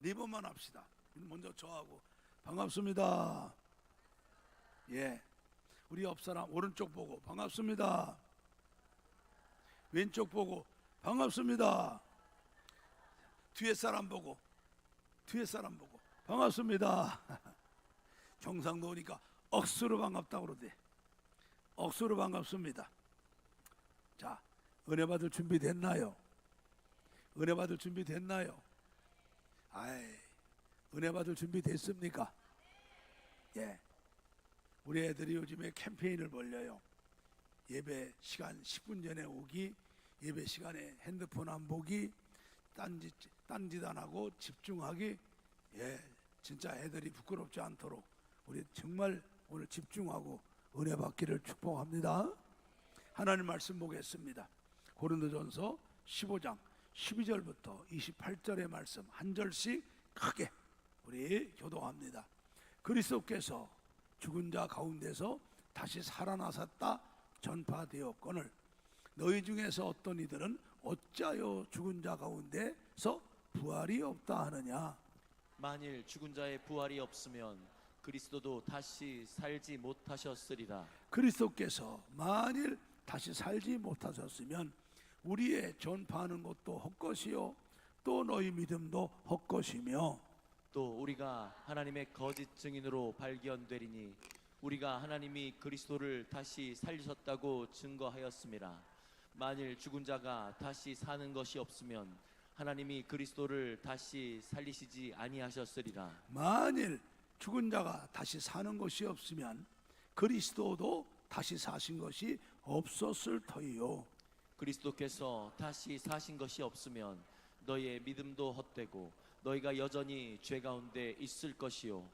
네 번만 합시다. 먼저 저하고 반갑습니다. 예, 우리 옆 사람 오른쪽 보고 반갑습니다. 왼쪽 보고 반갑습니다. 뒤에 사람 보고 반갑습니다. 경상도 오니까 억수로 반갑다고 그러대. 억수로 반갑습니다. 자, 은혜 받을 준비 됐나요? 은혜 받을 준비 됐나요? 아이, 은혜 받을 준비 됐습니까? 예. 우리 애들이 요즘에 캠페인을 벌려요. 예배 시간 10분 전에 오기, 예배 시간에 핸드폰 안 보기, 딴짓 안 하고 집중하기. 예, 진짜 애들이 부끄럽지 않도록 우리 정말 오늘 집중하고 은혜 받기를 축복합니다. 하나님 말씀 보겠습니다. 고린도전서 15장 12절부터 28절의 말씀 한 절씩 크게 우리 교독합니다. 그리스도께서 죽은 자 가운데서 다시 살아나셨다 전파되었거늘 너희 중에서 어떤 이들은 어찌하여 죽은 자 가운데서 부활이 없다 하느냐. 만일 죽은 자의 부활이 없으면 그리스도도 다시 살지 못하셨으리라. 그리스도께서 만일 다시 살지 못하셨으면 우리의 전파하는 것도 헛것이요 또 너희 믿음도 헛것이며 또 우리가 하나님의 거짓 증인으로 발견되리니 우리가 하나님이 그리스도를 다시 살리셨다고 증거하였음이라. 만일 죽은 자가 다시 사는 것이 없으면 하나님이 그리스도를 다시 살리시지 아니하셨으리라. 만일 죽은 자가 다시 사는 것이 없으면 그리스도도 다시 사신 것이 없었을 터이요. 그리스도께서 다시 사신 것이 없으면 너희의 믿음도 헛되고 너희가 여전히 죄 가운데 있을 것이요.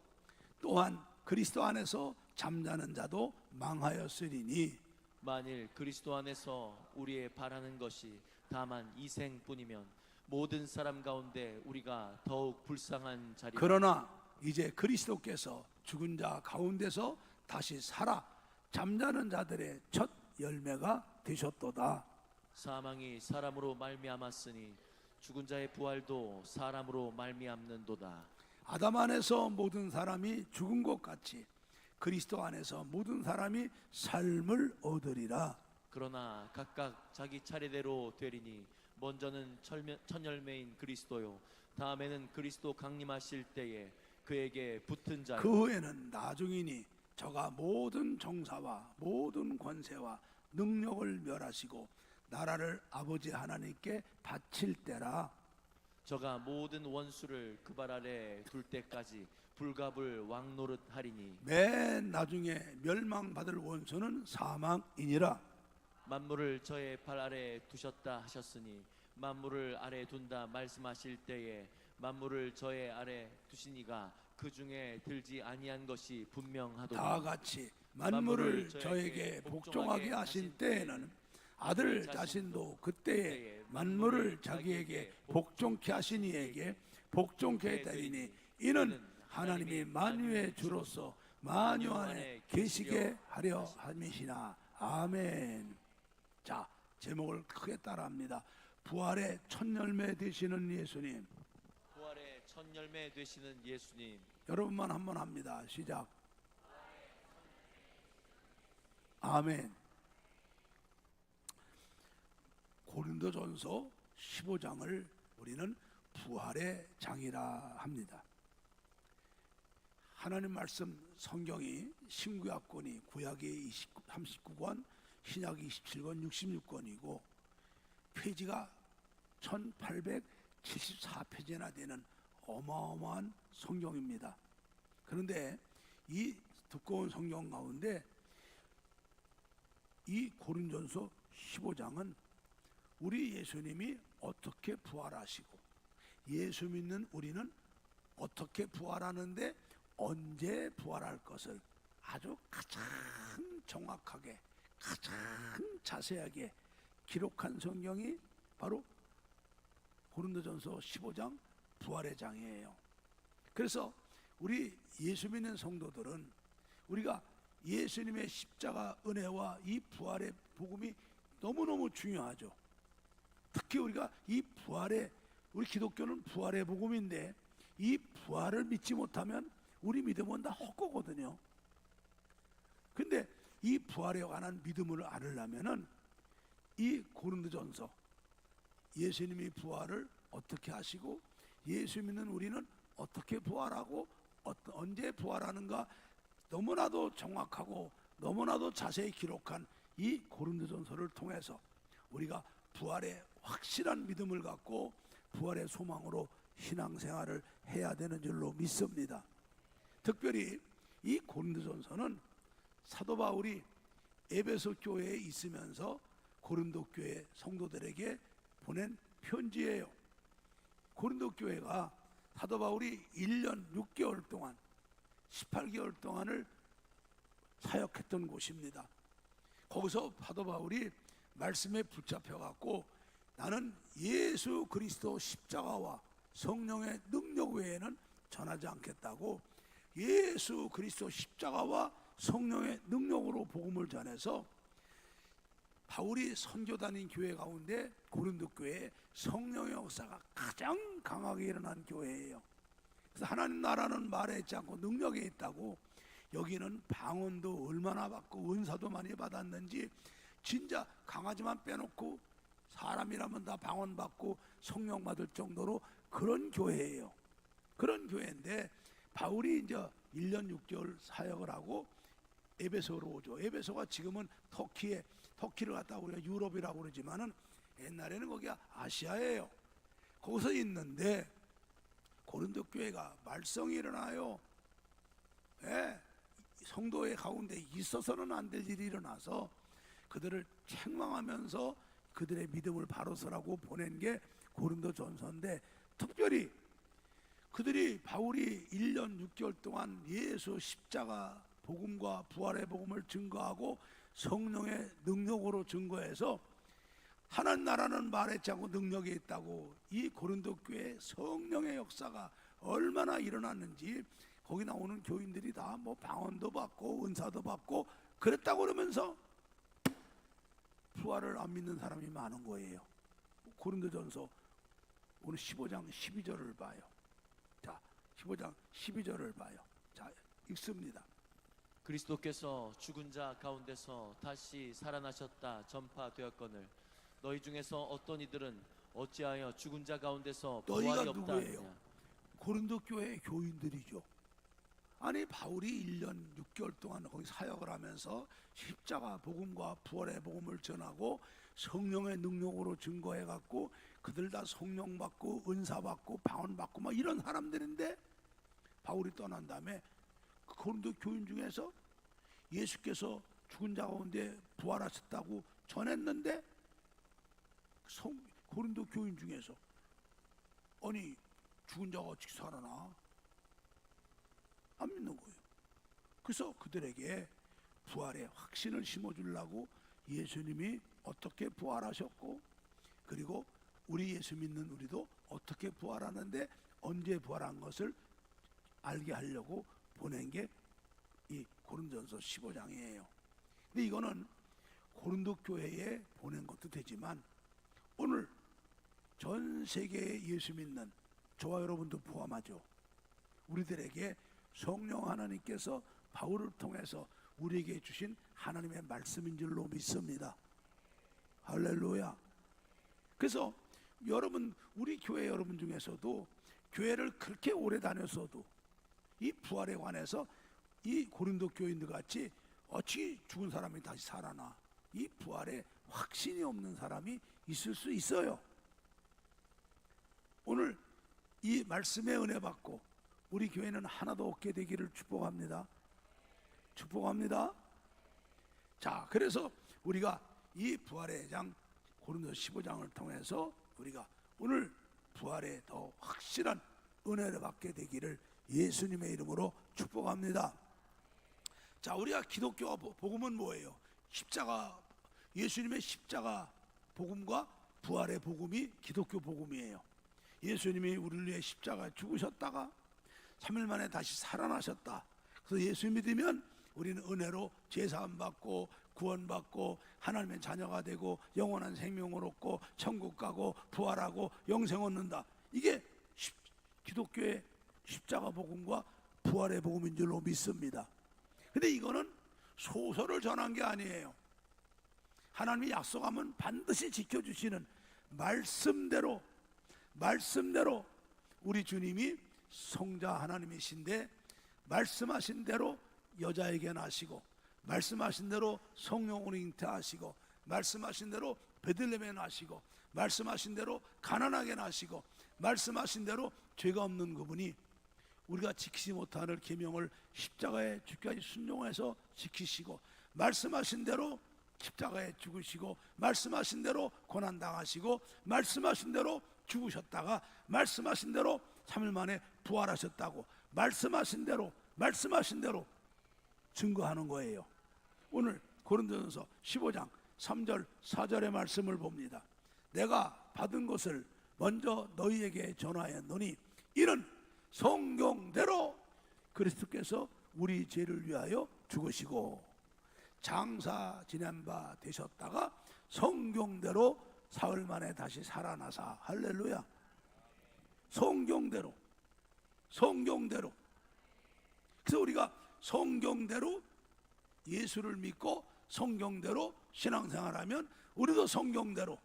또한 그리스도 안에서 잠자는 자도 망하였으리니 만일 그리스도 안에서 우리의 바라는 것이 다만 이생뿐이면 모든 사람 가운데 우리가 더욱 불쌍한 자리라. 그러나 이제 그리스도께서 죽은 자 가운데서 다시 살아 잠자는 자들의 첫 열매가 되셨도다. 사망이 사람으로 말미암았으니 죽은 자의 부활도 사람으로 말미암는도다. 아담 안에서 모든 사람이 죽은 것 같이 그리스도 안에서 모든 사람이 삶을 얻으리라. 그러나 각각 자기 차례대로 되리니 먼저는 첫 열매인 그리스도요 다음에는 그리스도 강림하실 때에 그에게 붙은 자 그 후에는 나중이니 저가 모든 정사와 모든 권세와 능력을 멸하시고 나라를 아버지 하나님께 바칠 때라. 저가 모든 원수를 그 발 아래 둘 때까지 불갑을 왕노릇 하리니 맨 나중에 멸망받을 원수는 사망이니라. 만물을 저의 발 아래 두셨다 하셨으니 만물을 아래 둔다 말씀하실 때에 만물을 저의 아래 두시니가 그 중에 들지 아니한 것이 분명하도다. 다 같이 만물을 저에게 복종하게 하신 때에는 아들 자신도 그때에 만물을 자기에게 복종케 하신 이에게 복종케 되리니 이는 하나님이 만유의 주로서 만유 안에 계시게 하려 함이시나. 아멘. 자, 제목을 크게 따라합니다. 부활의 첫 열매 되시는 예수님. 부활의 첫 열매 되시는 예수님. 여러분만 한번 합니다. 시작. 아멘. 고린도전서 15장을 우리는 부활의 장이라 합니다. 하나님 말씀 성경이 신구약권이 구약이 39권, 신약이 27권, 66권이고 페이지가 1874페이지나 되는 어마어마한 성경입니다. 그런데 이 두꺼운 성경 가운데 이 고린도전서 15장은 우리 예수님이 어떻게 부활하시고 예수 믿는 우리는 어떻게 부활하는데 언제 부활할 것을 아주 가장 정확하게 가장 자세하게 기록한 성경이 바로 고린도전서 15장 부활의 장이에요. 그래서 우리 예수 믿는 성도들은 우리가 예수님의 십자가 은혜와 이 부활의 복음이 너무너무 중요하죠. 특히 우리가 이 부활의 우리 기독교는 부활의 복음인데 이 부활을 믿지 못하면 우리 믿음은 다 헛거거든요. 근데 이 부활에 관한 믿음을 알으려면은 이 고린도전서, 예수님이 부활을 어떻게 하시고 예수 믿는 우리는 어떻게 부활하고 언제 부활하는가 너무나도 정확하고 너무나도 자세히 기록한 이 고린도전서를 통해서 우리가 부활의 확실한 믿음을 갖고 부활의 소망으로 신앙생활을 해야 되는 줄로 믿습니다. 특별히 이 고린도전서는 사도 바울이 에베소 교회에 있으면서 고린도 교회 성도들에게 보낸 편지예요. 고린도 교회가 사도 바울이 1년 6개월 동안 18개월 동안을 사역했던 곳입니다. 거기서 사도 바울이 말씀에 붙잡혀 갖고 나는 예수 그리스도 십자가와 성령의 능력 외에는 전하지 않겠다고 예수 그리스도 십자가와 성령의 능력으로 복음을 전해서 바울이 선교 다닌 교회 가운데 고린도 교회에 성령의 역사가 가장 강하게 일어난 교회예요. 그래서 하나님 나라는 말에 있지 않고 능력에 있다고 여기는 방언도 얼마나 받고 은사도 많이 받았는지 진짜 강아지만 빼놓고 사람이라면 다 방언 받고 성령 받을 정도로 그런 교회예요. 그런 교회인데 바울이 이제 1년 6개월 사역을 하고 에베소로 오죠. 에베소가 지금은 터키를 갖다 우리가 유럽이라고 그러지만은 옛날에는 거기가 아시아예요. 거기서 있는데 고린도 교회가 말썽이 일어나요. 예, 성도의 가운데 있어서는 안 될 일이 일어나서 그들을 책망하면서 그들의 믿음을 바로 서라고 보낸 게 고린도전서인데 특별히 그들이 바울이 1년 6개월 동안 예수 십자가 복음과 부활의 복음을 증거하고 성령의 능력으로 증거해서 하나님 나라는 말했지 않고 능력이 있다고 이 고린도 교회 성령의 역사가 얼마나 일어났는지 거기 나오는 교인들이 다 뭐 방언도 받고 은사도 받고 그랬다고 그러면서 부활을 안 믿는 사람이 많은 거예요. 고린도전서 오늘 15장 12절을 봐요. 자, 15장 12절을 봐요. 자, 읽습니다. 그리스도께서 죽은 자 가운데서 다시 살아나셨다 전파되었거늘 너희 중에서 어떤 이들은 어찌하여 죽은 자 가운데서 부활이 너희가 없다 누구예요? 하느냐. 고린도 교회 교인들이죠. 아니 바울이 1년 6개월 동안 거기 사역을 하면서 십자가 복음과 부활의 복음을 전하고 성령의 능력으로 증거해 갖고 그들 다 성령 받고 은사 받고 방언 받고 막 이런 사람들인데 바울이 떠난 다음에 그 고린도 교인 중에서 예수께서 죽은 자 가운데 부활하셨다고 전했는데 고린도 교인 중에서 아니 죽은 자가 어떻게 살아나? 안 믿는 거예요. 그래서 그들에게 부활의 확신을 심어주려고 예수님이 어떻게 부활하셨고 그리고 우리 예수 믿는 우리도 어떻게 부활하는데 언제 부활한 것을 알게 하려고 보낸 게 이 고린도전서 15장이에요. 근데 이거는 고린도 교회에 보낸 것도 되지만 오늘 전 세계에 예수 믿는 저와 여러분도 포함하죠. 우리들에게 성령 하나님께서 바울을 통해서 우리에게 주신 하나님의 말씀인 줄로 믿습니다. 할렐루야. 그래서 여러분 우리 교회 여러분 중에서도 교회를 그렇게 오래 다녔어도 이 부활에 관해서 이 고린도 교인들 같이 어찌 죽은 사람이 다시 살아나 이 부활에 확신이 없는 사람이 있을 수 있어요. 오늘 이 말씀의 은혜 받고 우리 교회는 하나도 없게 되기를 축복합니다. 축복합니다. 자, 그래서 우리가 이 부활의 장 고린도서 15장을 통해서 우리가 오늘 부활에 더 확실한 은혜를 받게 되기를 예수님의 이름으로 축복합니다. 자, 우리가 기독교 복음은 뭐예요? 십자가, 예수님의 십자가 복음과 부활의 복음이 기독교 복음이에요. 예수님이 우리를 위해 십자가에 죽으셨다가 3일 만에 다시 살아나셨다. 그래서 예수 믿으면 우리는 은혜로 제사함 받고 구원받고 하나님의 자녀가 되고 영원한 생명을 얻고 천국 가고 부활하고 영생 얻는다. 이게 기독교의 십자가 복음과 부활의 복음인 줄로 믿습니다. 근데 이거는 소설을 전한 게 아니에요. 하나님이 약속하면 반드시 지켜주시는 말씀대로 우리 주님이 성자 하나님이신데 말씀하신 대로 여자에게 나시고 말씀하신 대로 성령으로 잉태하시고 말씀하신 대로 베들레헴에 나시고 말씀하신 대로 가난하게 나시고 말씀하신 대로 죄가 없는 그분이 우리가 지키지 못하는 계명을 십자가에 죽기까지 순종해서 지키시고 말씀하신 대로 십자가에 죽으시고 말씀하신 대로 고난당하시고 말씀하신 대로 죽으셨다가 말씀하신 대로 3일 만에 부활하셨다고 말씀하신 대로 증거하는 거예요. 오늘 고린도전서 15장 3절 4절의 말씀을 봅니다. 내가 받은 것을 먼저 너희에게 전하였노니 이는 성경대로 그리스도께서 우리 죄를 위하여 죽으시고 장사 지낸 바 되셨다가 성경대로 사흘 만에 다시 살아나사. 할렐루야. 성경대로. 그래서 우리가 성경대로 예수를 믿고 성경대로 신앙생활하면 우리도 성경대로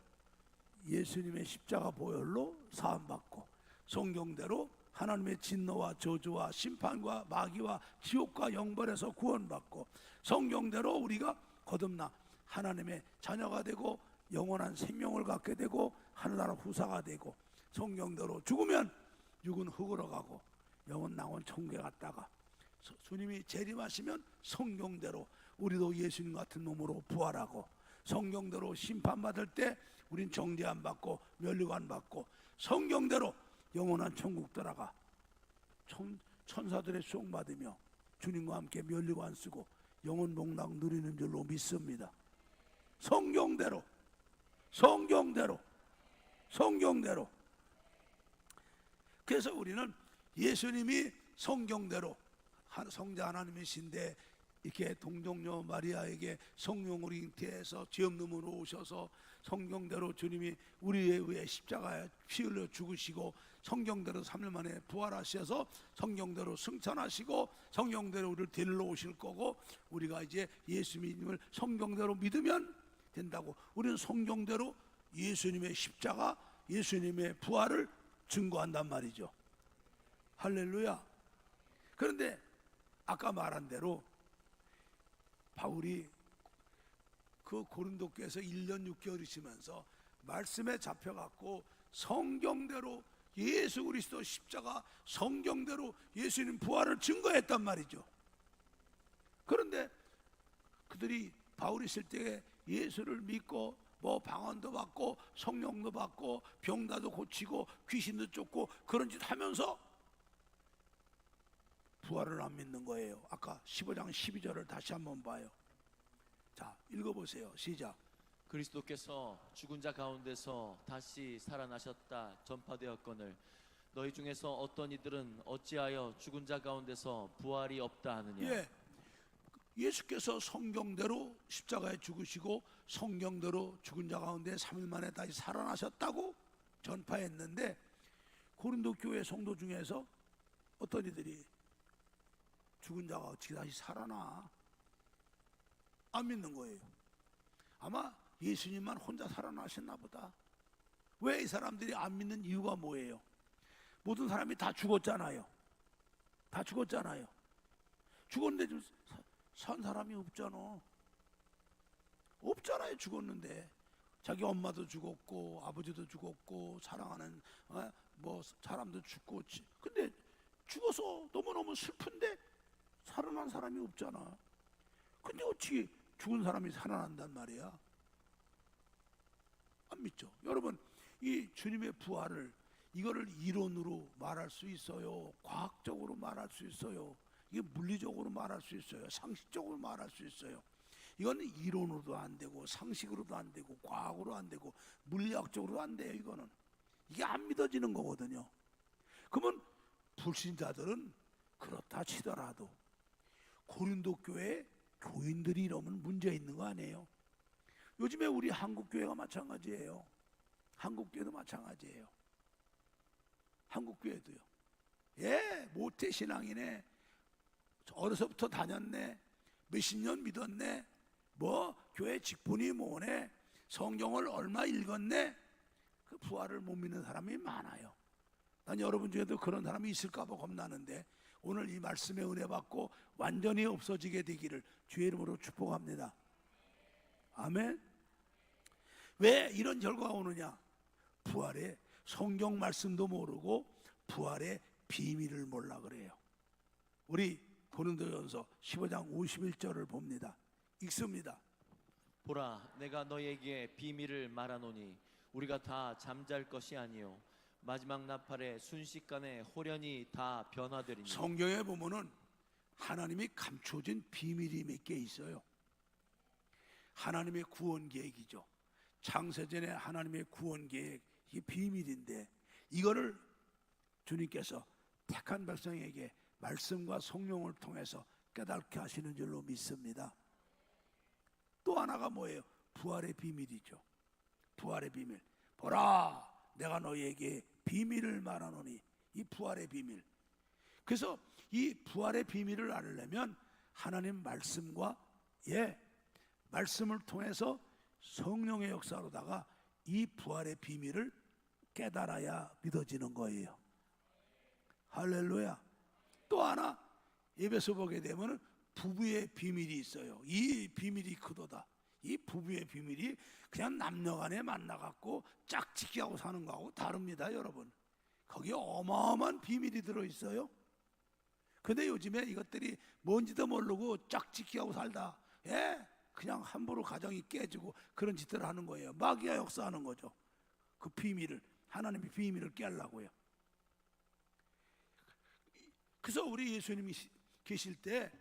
예수님의 십자가 보혈로 사함받고 성경대로 하나님의 진노와 저주와 심판과 마귀와 지옥과 영벌에서 구원받고 성경대로 우리가 거듭나 하나님의 자녀가 되고 영원한 생명을 갖게 되고 하늘나라 후사가 되고 성경대로 죽으면 육은 흙으로 가고 영은 낙원 천국에 갔다가 주님이 재림하시면 성경대로 우리도 예수님 같은 놈으로 부활하고 성경대로 심판받을 때 우린 정죄 안 받고 면류관 안 받고 성경대로 영원한 천국 들어가 천사들의 수용 받으며 주님과 함께 면류관 쓰고 영원 복락 누리는 줄로 믿습니다. 성경대로. 그래서 우리는 예수님이 성경대로 성자 하나님이신데 이렇게 동정녀 마리아에게 성령으로 잉태해서 죄 없는 몸으로 오셔서 성경대로 주님이 우리에 의해 십자가에 피 흘려 죽으시고 성경대로 3일 만에 부활하셔서 성경대로 승천하시고 성경대로 우리를 데리러 오실 거고 우리가 이제 예수님을 성경대로 믿으면 된다고. 우리는 성경대로 예수님의 십자가 예수님의 부활을 증거한단 말이죠. 할렐루야. 그런데 아까 말한 대로 바울이 그 고린도 교회에서 1년 6개월 있으면서 말씀에 잡혀갖고 성경대로 예수 그리스도 십자가 성경대로 예수님 부활을 증거했단 말이죠. 그런데 그들이 바울이 있을 때에 예수를 믿고 뭐 방언도 받고 성령도 받고 병나도 고치고 귀신도 쫓고 그런 짓 하면서 부활을 안 믿는 거예요. 아까 15장 12절을 다시 한번 봐요. 자, 읽어보세요. 시작. 그리스도께서 죽은 자 가운데서 다시 살아나셨다 전파되었거늘 너희 중에서 어떤 이들은 어찌하여 죽은 자 가운데서 부활이 없다 하느냐. 예, 예수께서 성경대로 십자가에 죽으시고 성경대로 죽은 자 가운데 3일 만에 다시 살아나셨다고 전파했는데 고린도 교회 성도 중에서 어떤 이들이 죽은 자가 어떻게 다시 살아나? 안 믿는 거예요. 아마 예수님만 혼자 살아나셨나 보다. 왜 이 사람들이 안 믿는 이유가 뭐예요? 모든 사람이 다 죽었잖아요. 죽었는데 좀 산 사람이 없잖아요. 죽었는데 자기 엄마도 죽었고 아버지도 죽었고 사랑하는 뭐 사람도 죽고 근데 죽어서 너무너무 슬픈데 살아난 사람이 없잖아. 근데 어떻게 죽은 사람이 살아난단 말이야? 안 믿죠. 여러분, 이 주님의 부활을 이거를 이론으로 말할 수 있어요. 과학적으로 말할 수 있어요. 이게 물리적으로 말할 수 있어요. 상식적으로 말할 수 있어요. 이건 이론으로도 안 되고 상식으로도 안 되고 과학으로 안 되고 물리학적으로도 안 돼요. 이게 안 믿어지는 거거든요. 그러면 불신자들은 그렇다 치더라도 고린도 교회 교인들이 이러면 문제 있는 거 아니에요? 요즘에 우리 한국 교회가 마찬가지예요. 한국 교회도 마찬가지예요. 한국 교회도요. 모태 신앙이네, 어려서부터 다녔네, 몇십 년 믿었네, 뭐 교회 직분이 뭐네, 성경을 얼마 읽었네, 그 부활을 못 믿는 사람이 많아요. 난 여러분 중에도 그런 사람이 있을까 봐 겁나는데, 오늘 이 말씀에 은혜 받고 완전히 없어지게 되기를 주의 이름으로 축복합니다. 아멘. 왜 이런 결과가 오느냐? 부활의 성경 말씀도 모르고 부활의 비밀을 몰라 그래요. 우리 고린도전서 15장 51절을 봅니다. 읽습니다. 보라, 내가 너에게 비밀을 말하노니 우리가 다 잠잘 것이 아니요 마지막 나팔에 순식간에 호련히 다 변화되리니. 성경에 보면은 하나님이 감춰진 비밀이 몇 개 있어요. 하나님의 구원 계획이죠. 창세전에 하나님의 구원 계획, 이게 비밀인데 이거를 주님께서 택한 백성에게 말씀과 성령을 통해서 깨닫게 하시는 줄로 믿습니다. 또 하나가 뭐예요? 부활의 비밀이죠. 부활의 비밀. 보라, 내가 너희에게 비밀을 말하노니, 이 부활의 비밀. 그래서 이 부활의 비밀을 알려면 하나님 말씀과 말씀을 통해서 성령의 역사로다가 이 부활의 비밀을 깨달아야 믿어지는 거예요. 할렐루야. 또 하나 예배소 보게 되면 부부의 비밀이 있어요. 이 비밀이 크도다. 이 부부의 비밀이 그냥 남녀간에 만나갖고 짝짓기하고 사는 거하고 다릅니다, 여러분. 거기에 어마어마한 비밀이 들어있어요. 근데 요즘에 이것들이 뭔지도 모르고 짝짓기하고 살다, 그냥 함부로 가정이 깨지고 그런 짓들을 하는 거예요. 마귀가 역사하는 거죠. 그 비밀을, 하나님의 비밀을 깨려고요. 그래서 우리 예수님이 계실 때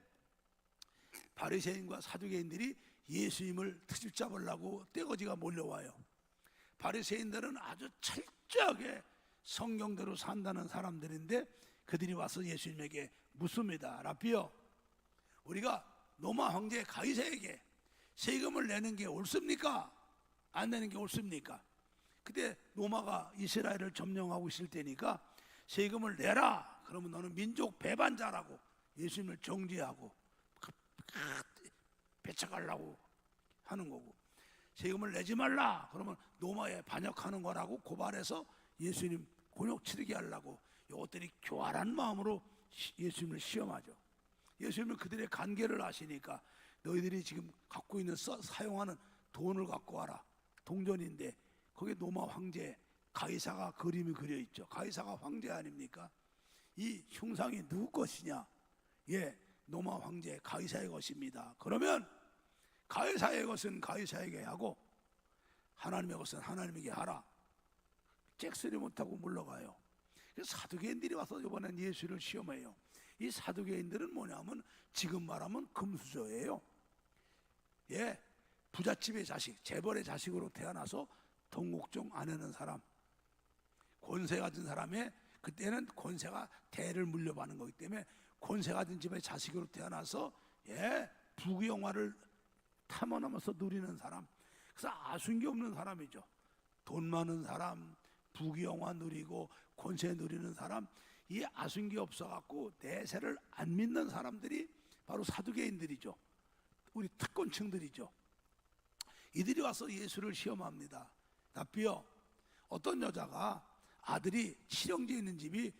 바리새인과 사두개인들이 예수님을 트집 잡으려고 떼거지가 몰려와요. 바리새인들은 아주 철저하게 성경대로 산다는 사람들인데 그들이 와서 예수님에게 묻습니다. 라피요, 우리가 로마 황제 가이사에게 세금을 내는 게 옳습니까? 안 내는 게 옳습니까? 그때 로마가 이스라엘을 점령하고 있을 때니까 세금을 내라. 그러면 너는 민족 배반자라고 예수님을 정죄하고 배척하려고 하는 거고, 세금을 내지 말라. 그러면 로마에 반역하는 거라고 고발해서 예수님 곤욕 치르게 하려고 이것들이 교활한 마음으로 예수님을 시험하죠. 예수님은 그들의 관계를 아시니까 너희들이 지금 갖고 있는 사용하는 돈을 갖고 와라. 동전인데 거기에 로마 황제 가이사가 그림이 그려 있죠. 가이사가 황제 아닙니까? 이 흉상이 누구 것이냐? 로마 황제 가이사의 것입니다. 그러면 가이사의 것은 가이사에게 하고 하나님의 것은 하나님에게 하라. 잭소리 못하고 물러가요. 그래서 사두개인들이 와서 이번엔 예수를 시험해요. 이 사두개인들은 뭐냐면 지금 말하면 금수저예요. 부잣집의 자식, 재벌의 자식으로 태어나서 동국종 안 하는 사람, 권세 가진 사람의, 그때는 권세가 대를 물려받는 거기 때문에 권세 가진 집의 자식으로 태어나서 부귀영화를 탐험하면서 누리는 사람. 그래서 아순기 없는 사람이죠. 돈 많은 사람, 부귀영화 누리고 권세 누리는 사람, 이 아순기 없어갖고 내세를 안 믿는 사람들이 바로 사두개인들이죠. 우리 특권층들이죠. 이들이 와서 예수를 시험합니다. 답비요, 어떤 여자가 아들이 실형제 있는 집이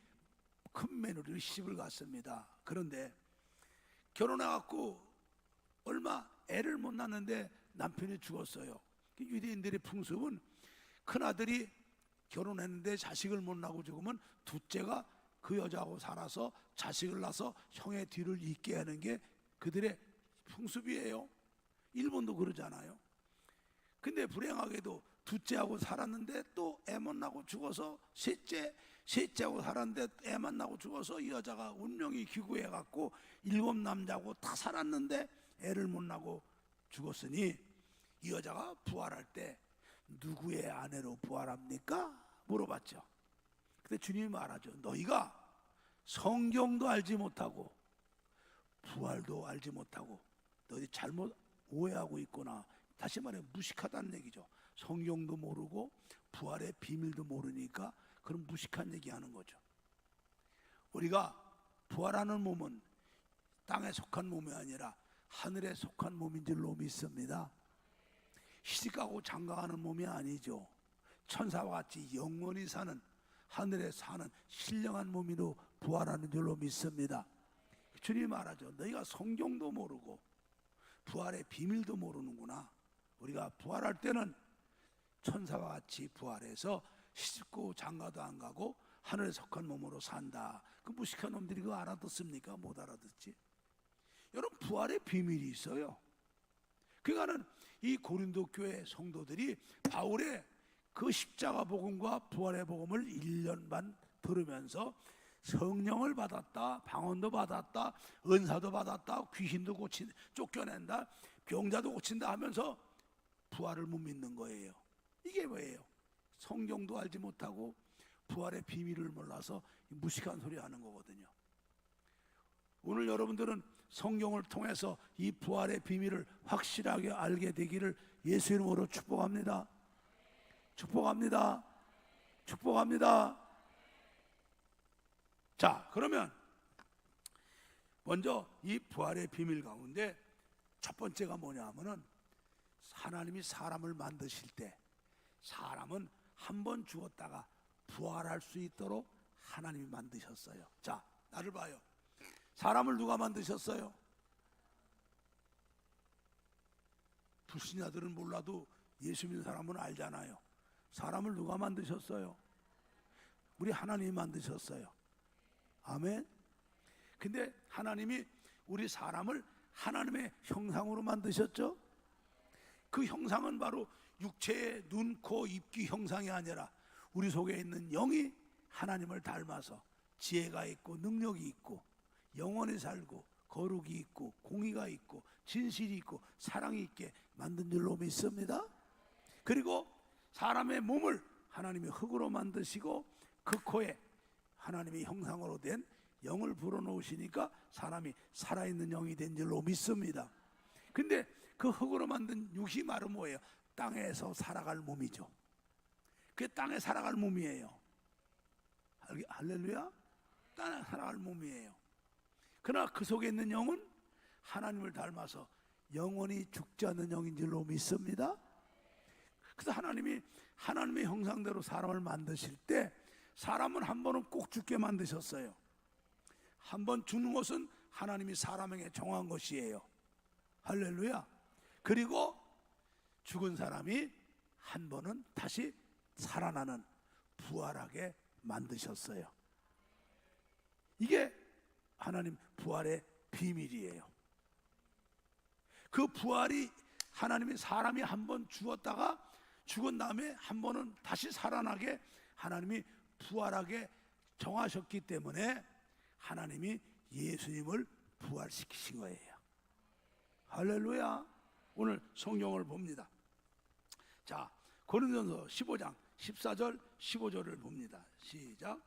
큰 며느리를 시집을 갔습니다. 그런데 결혼해갖고 얼마 애를 못 낳는데 남편이 죽었어요. 유대인들의 풍습은 큰아들이 결혼했는데 자식을 못 낳고 죽으면 둘째가 그 여자하고 살아서 자식을 낳아서 형의 뒤를 잇게 하는 게 그들의 풍습이에요. 일본도 그러잖아요. 근데 불행하게도 둘째하고 살았는데 또 애 못 낳고 죽어서 셋째하고 살았는데 애만 낳고 죽어서 이 여자가 운명이 기구해갖고 7 남자하고 다 살았는데 애를 못 낳고 죽었으니 이 여자가 부활할 때 누구의 아내로 부활합니까? 물어봤죠. 근데 주님이 말하죠. 너희가 성경도 알지 못하고 부활도 알지 못하고 너희 잘못 오해하고 있구나. 다시 말해 무식하다는 얘기죠. 성경도 모르고 부활의 비밀도 모르니까 그런 무식한 얘기하는 거죠. 우리가 부활하는 몸은 땅에 속한 몸이 아니라 하늘에 속한 몸인 줄로 믿습니다. 시집가고 장가가는 몸이 아니죠. 천사와 같이 영원히 사는, 하늘에 사는 신령한 몸으로 부활하는 줄로 믿습니다. 주님이 말하죠. 너희가 성경도 모르고 부활의 비밀도 모르는구나. 우리가 부활할 때는 천사와 같이 부활해서 시집고 장가도 안 가고 하늘에 속한 몸으로 산다. 그 무식한 놈들이 그거 알아듣습니까? 못 알아듣지. 여러분, 부활의 비밀이 있어요. 그러니까는 이 고린도 교회 성도들이 바울의 그 십자가 복음과 부활의 복음을 1년 반 들으면서 성령을 받았다, 방언도 받았다, 은사도 받았다, 귀신도 쫓겨낸다, 병자도 고친다 하면서 부활을 못 믿는 거예요. 이게 뭐예요? 성경도 알지 못하고 부활의 비밀을 몰라서 무식한 소리 하는 거거든요. 오늘 여러분들은 성경을 통해서 이 부활의 비밀을 확실하게 알게 되기를 예수 이름으로 축복합니다. 축복합니다. 축복합니다. 자, 그러면 먼저 이 부활의 비밀 가운데 첫 번째가 뭐냐 하면은 하나님이 사람을 만드실 때 사람은 한 번 죽었다가 부활할 수 있도록 하나님이 만드셨어요. 자, 나를 봐요. 사람을 누가 만드셨어요? 불신자들은 몰라도 예수 믿는 사람은 알잖아요. 사람을 누가 만드셨어요? 우리 하나님이 만드셨어요. 아멘. 근데 하나님이 우리 사람을 하나님의 형상으로 만드셨죠? 그 형상은 바로 육체의 눈, 코, 입, 귀 형상이 아니라 우리 속에 있는 영이 하나님을 닮아서 지혜가 있고 능력이 있고 영원히 살고 거룩이 있고 공의가 있고 진실이 있고 사랑이 있게 만든 줄로 믿습니다. 그리고 사람의 몸을 하나님이 흙으로 만드시고 그 코에 하나님의 형상으로 된 영을 불어넣으시니까 사람이 살아있는 영이 된 줄로 믿습니다. 근데 그 흙으로 만든 육이 말은 뭐예요? 땅에서 살아갈 몸이죠. 그게 땅에 살아갈 몸이에요. 할렐루야. 땅에 살아갈 몸이에요. 그러나 그 속에 있는 영은 하나님을 닮아서 영원히 죽지 않는 영인 줄로 믿습니다. 그래서 하나님이 하나님의 형상대로 사람을 만드실 때 사람은 한 번은 꼭 죽게 만드셨어요. 한 번 죽는 것은 하나님이 사람에게 정한 것이에요. 할렐루야. 그리고 죽은 사람이 한 번은 다시 살아나는 부활하게 만드셨어요. 이게 하나님 부활의 비밀이에요. 그 부활이 하나님이 사람이 한 번 죽었다가 죽은 다음에 한 번은 다시 살아나게 하나님이 부활하게 정하셨기 때문에 하나님이 예수님을 부활시키신 거예요. 할렐루야. 오늘 성경을 봅니다. 자, 고린도전서 15장 14절 15절을 봅니다. 시작.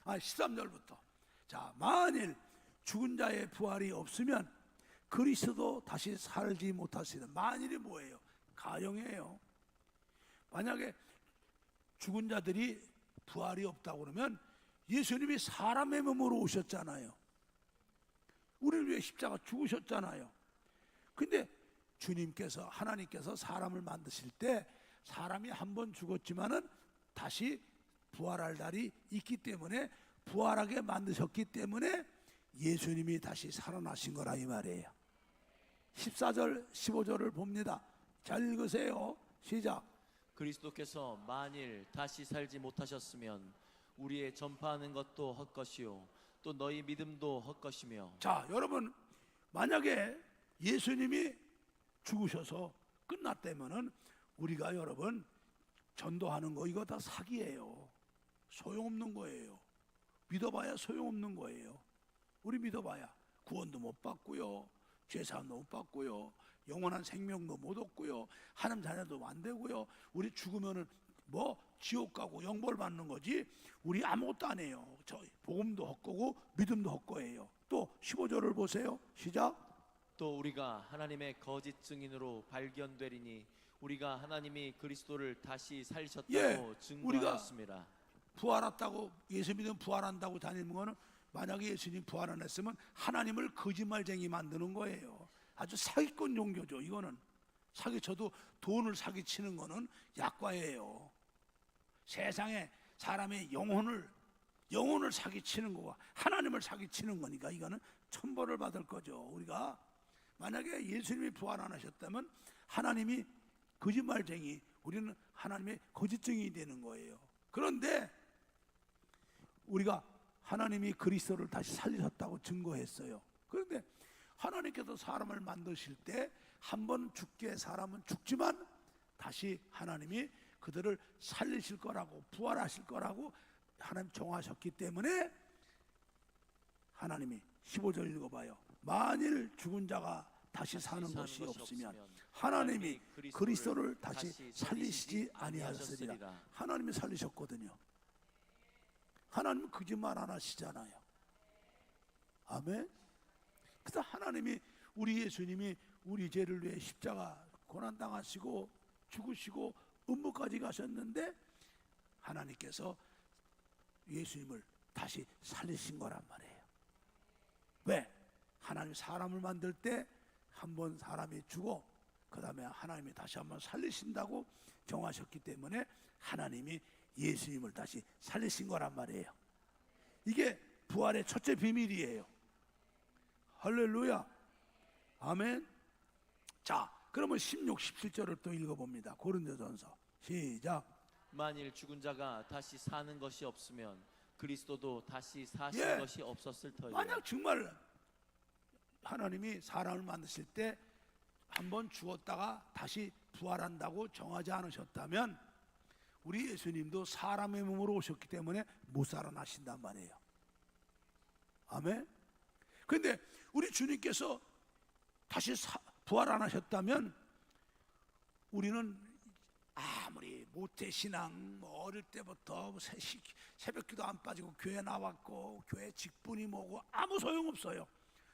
13절부터. 자, 만일 죽은 자의 부활이 없으면 그리스도 다시 살지 못하시는. 만일이 뭐예요? 가령이에요. 만약에 죽은 자들이 부활이 없다고 그러면 예수님이 사람의 몸으로 오셨잖아요. 우리를 위해 십자가 죽으셨잖아요. 근데 주님께서 하나님께서 사람을 만드실 때 사람이 한 번 죽었지만은 다시 부활할 날이 있기 때문에 부활하게 만드셨기 때문에 예수님이 다시 살아나신 거라 이 말이에요. 14절 15절을 봅니다. 잘 읽으세요. 시작. 그리스도께서 만일 다시 살지 못하셨으면 우리의 전파하는 것도 헛것이요 또 너희 믿음도 헛것이며. 자, 여러분, 만약에 예수님이 죽으셔서 끝났다면은 우리가 여러분 전도하는 거 이거 다 사기예요. 소용없는 거예요. 믿어봐야 소용없는 거예요. 우리 믿어봐야 구원도 못 받고요, 죄사함도 못 받고요, 영원한 생명도 못 얻고요, 하나님 자녀도 안 되고요. 우리 죽으면은 뭐 지옥 가고 영벌 받는 거지 우리 아무것도 안 해요. 저 복음도 헛거고 믿음도 헛거예요. 또 15절을 보세요. 시작. 또 우리가 하나님의 거짓 증인으로 발견되리니 우리가 하나님이 그리스도를 다시 살리셨다고 증거하였습니다. 부활했다고 예수 믿으면 부활한다고 다니는 거는 만약에 예수님 부활 안 했으면 하나님을 거짓말쟁이 만드는 거예요. 아주 사기꾼 종교죠. 이거는 사기쳐도 돈을 사기치는 거는 약과예요. 세상에 사람의 영혼을 사기치는 거와 하나님을 사기치는 거니까 이거는 천벌을 받을 거죠. 우리가 만약에 예수님이 부활 안 하셨다면 하나님이 거짓말쟁이, 우리는 하나님의 거짓증이 되는 거예요. 그런데 우리가 하나님이 그리스도를 다시 살리셨다고 증거했어요. 그런데 하나님께서 사람을 만드실 때 한 번 죽게 사람은 죽지만 다시 하나님이 그들을 살리실 거라고, 부활하실 거라고 하나님 정하셨기 때문에 하나님이 15절 읽어봐요. 만일 죽은 자가 다시 사는 것이 없으면 하나님이 그리스도를 다시 살리시지 아니하셨으리라. 하나님이 살리셨거든요. 하나님은 거짓말 안 하시잖아요. 아멘. 그래서 하나님이 우리 예수님이 우리 죄를 위해 십자가 고난당하시고 죽으시고 음부까지 가셨는데 하나님께서 예수님을 다시 살리신 거란 말이에요. 왜? 하나님 사람을 만들 때 한 번 사람이 죽어 그 다음에 하나님이 다시 한번 살리신다고 정하셨기 때문에 하나님이 예수님을 다시 살리신 거란 말이에요. 이게 부활의 첫째 비밀이에요. 할렐루야. 아멘. 자, 그러면 16, 17절을 또 읽어봅니다. 고린도전서 시작. 만일 죽은 자가 다시 사는 것이 없으면 그리스도도 다시 사신 것이 없었을 터이요. 만약 정말 하나님이 사람을 만드실 때 한번 죽었다가 다시 부활한다고 정하지 않으셨다면 우리 예수님도 사람의 몸으로 오셨기 때문에 못 살아나신단 말이에요. 아멘. 그런데 우리 주님께서 다시 부활 안 하셨다면 우리는 아무리 모태신앙 어릴 때부터 새벽기도 안 빠지고 교회 나왔고 교회 직분이 뭐고 아무 소용없어요.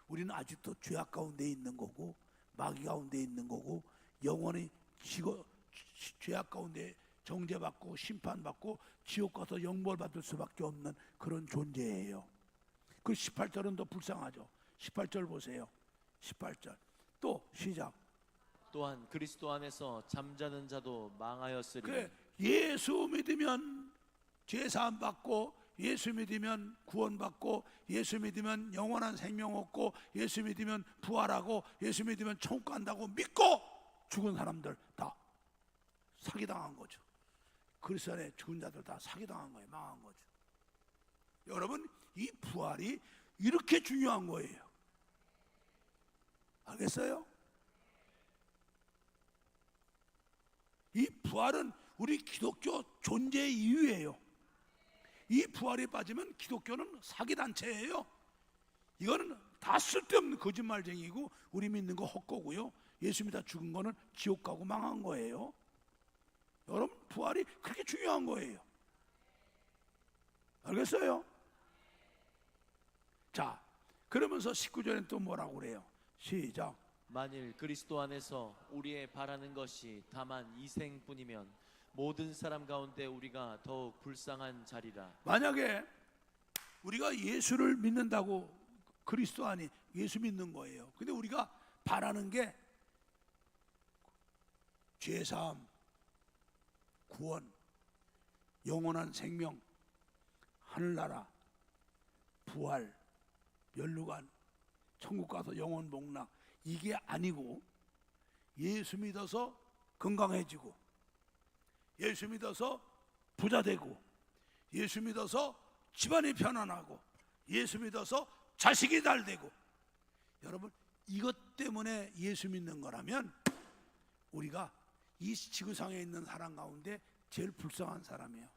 우리는 아직도 죄악 가운데 있는 거고 마귀 가운데 있는 거고 영원히 죄악 가운데 정죄받고 심판받고 지옥 가서 영벌받을 수밖에 없는 그런 존재예요. 그 18절은 더 불쌍하죠. 18절 보세요. 18절 또 시작. 또한 그리스도 안에서 잠자는 자도 망하였으리. 그래, 예수 믿으면 죄사함 받고 예수 믿으면 구원받고 예수 믿으면 영원한 생명 얻고 예수 믿으면 부활하고 예수 믿으면 천국 간다고 믿고 죽은 사람들 다 사기당한 거죠. 그리스도 안에 죽은 자들 다 사기당한 거예요. 망한 거죠. 여러분, 이 부활이 이렇게 중요한 거예요. 알겠어요? 이 부활은 우리 기독교 존재 이유예요. 이 부활에 빠지면 기독교는 사기단체예요. 이거는 다 쓸데없는 거짓말쟁이고 우리 믿는 거 헛거고요. 예수 믿어 죽은 거는 지옥 가고 망한 거예요. 여러분, 부활이 그렇게 중요한 거예요. 알겠어요? 자, 그러면서 19절엔 또 뭐라고 그래요? 시작. 만일 그리스도 안에서 우리의 바라는 것이 다만 이생뿐이면 모든 사람 가운데 우리가 더욱 불쌍한 자리라. 만약에 우리가 예수를 믿는다고 그리스도 안에 예수 믿는 거예요. 근데 우리가 바라는 게 죄사함, 구원, 영원한 생명, 하늘나라, 부활, 면류관, 천국 가서 영원 복락, 이게 아니고 예수 믿어서 건강해지고 예수 믿어서 부자 되고 예수 믿어서 집안이 편안하고 예수 믿어서 자식이 잘 되고, 여러분, 이것 때문에 예수 믿는 거라면 우리가 이 지구상에 있는 사람 가운데 제일 불쌍한 사람이에요.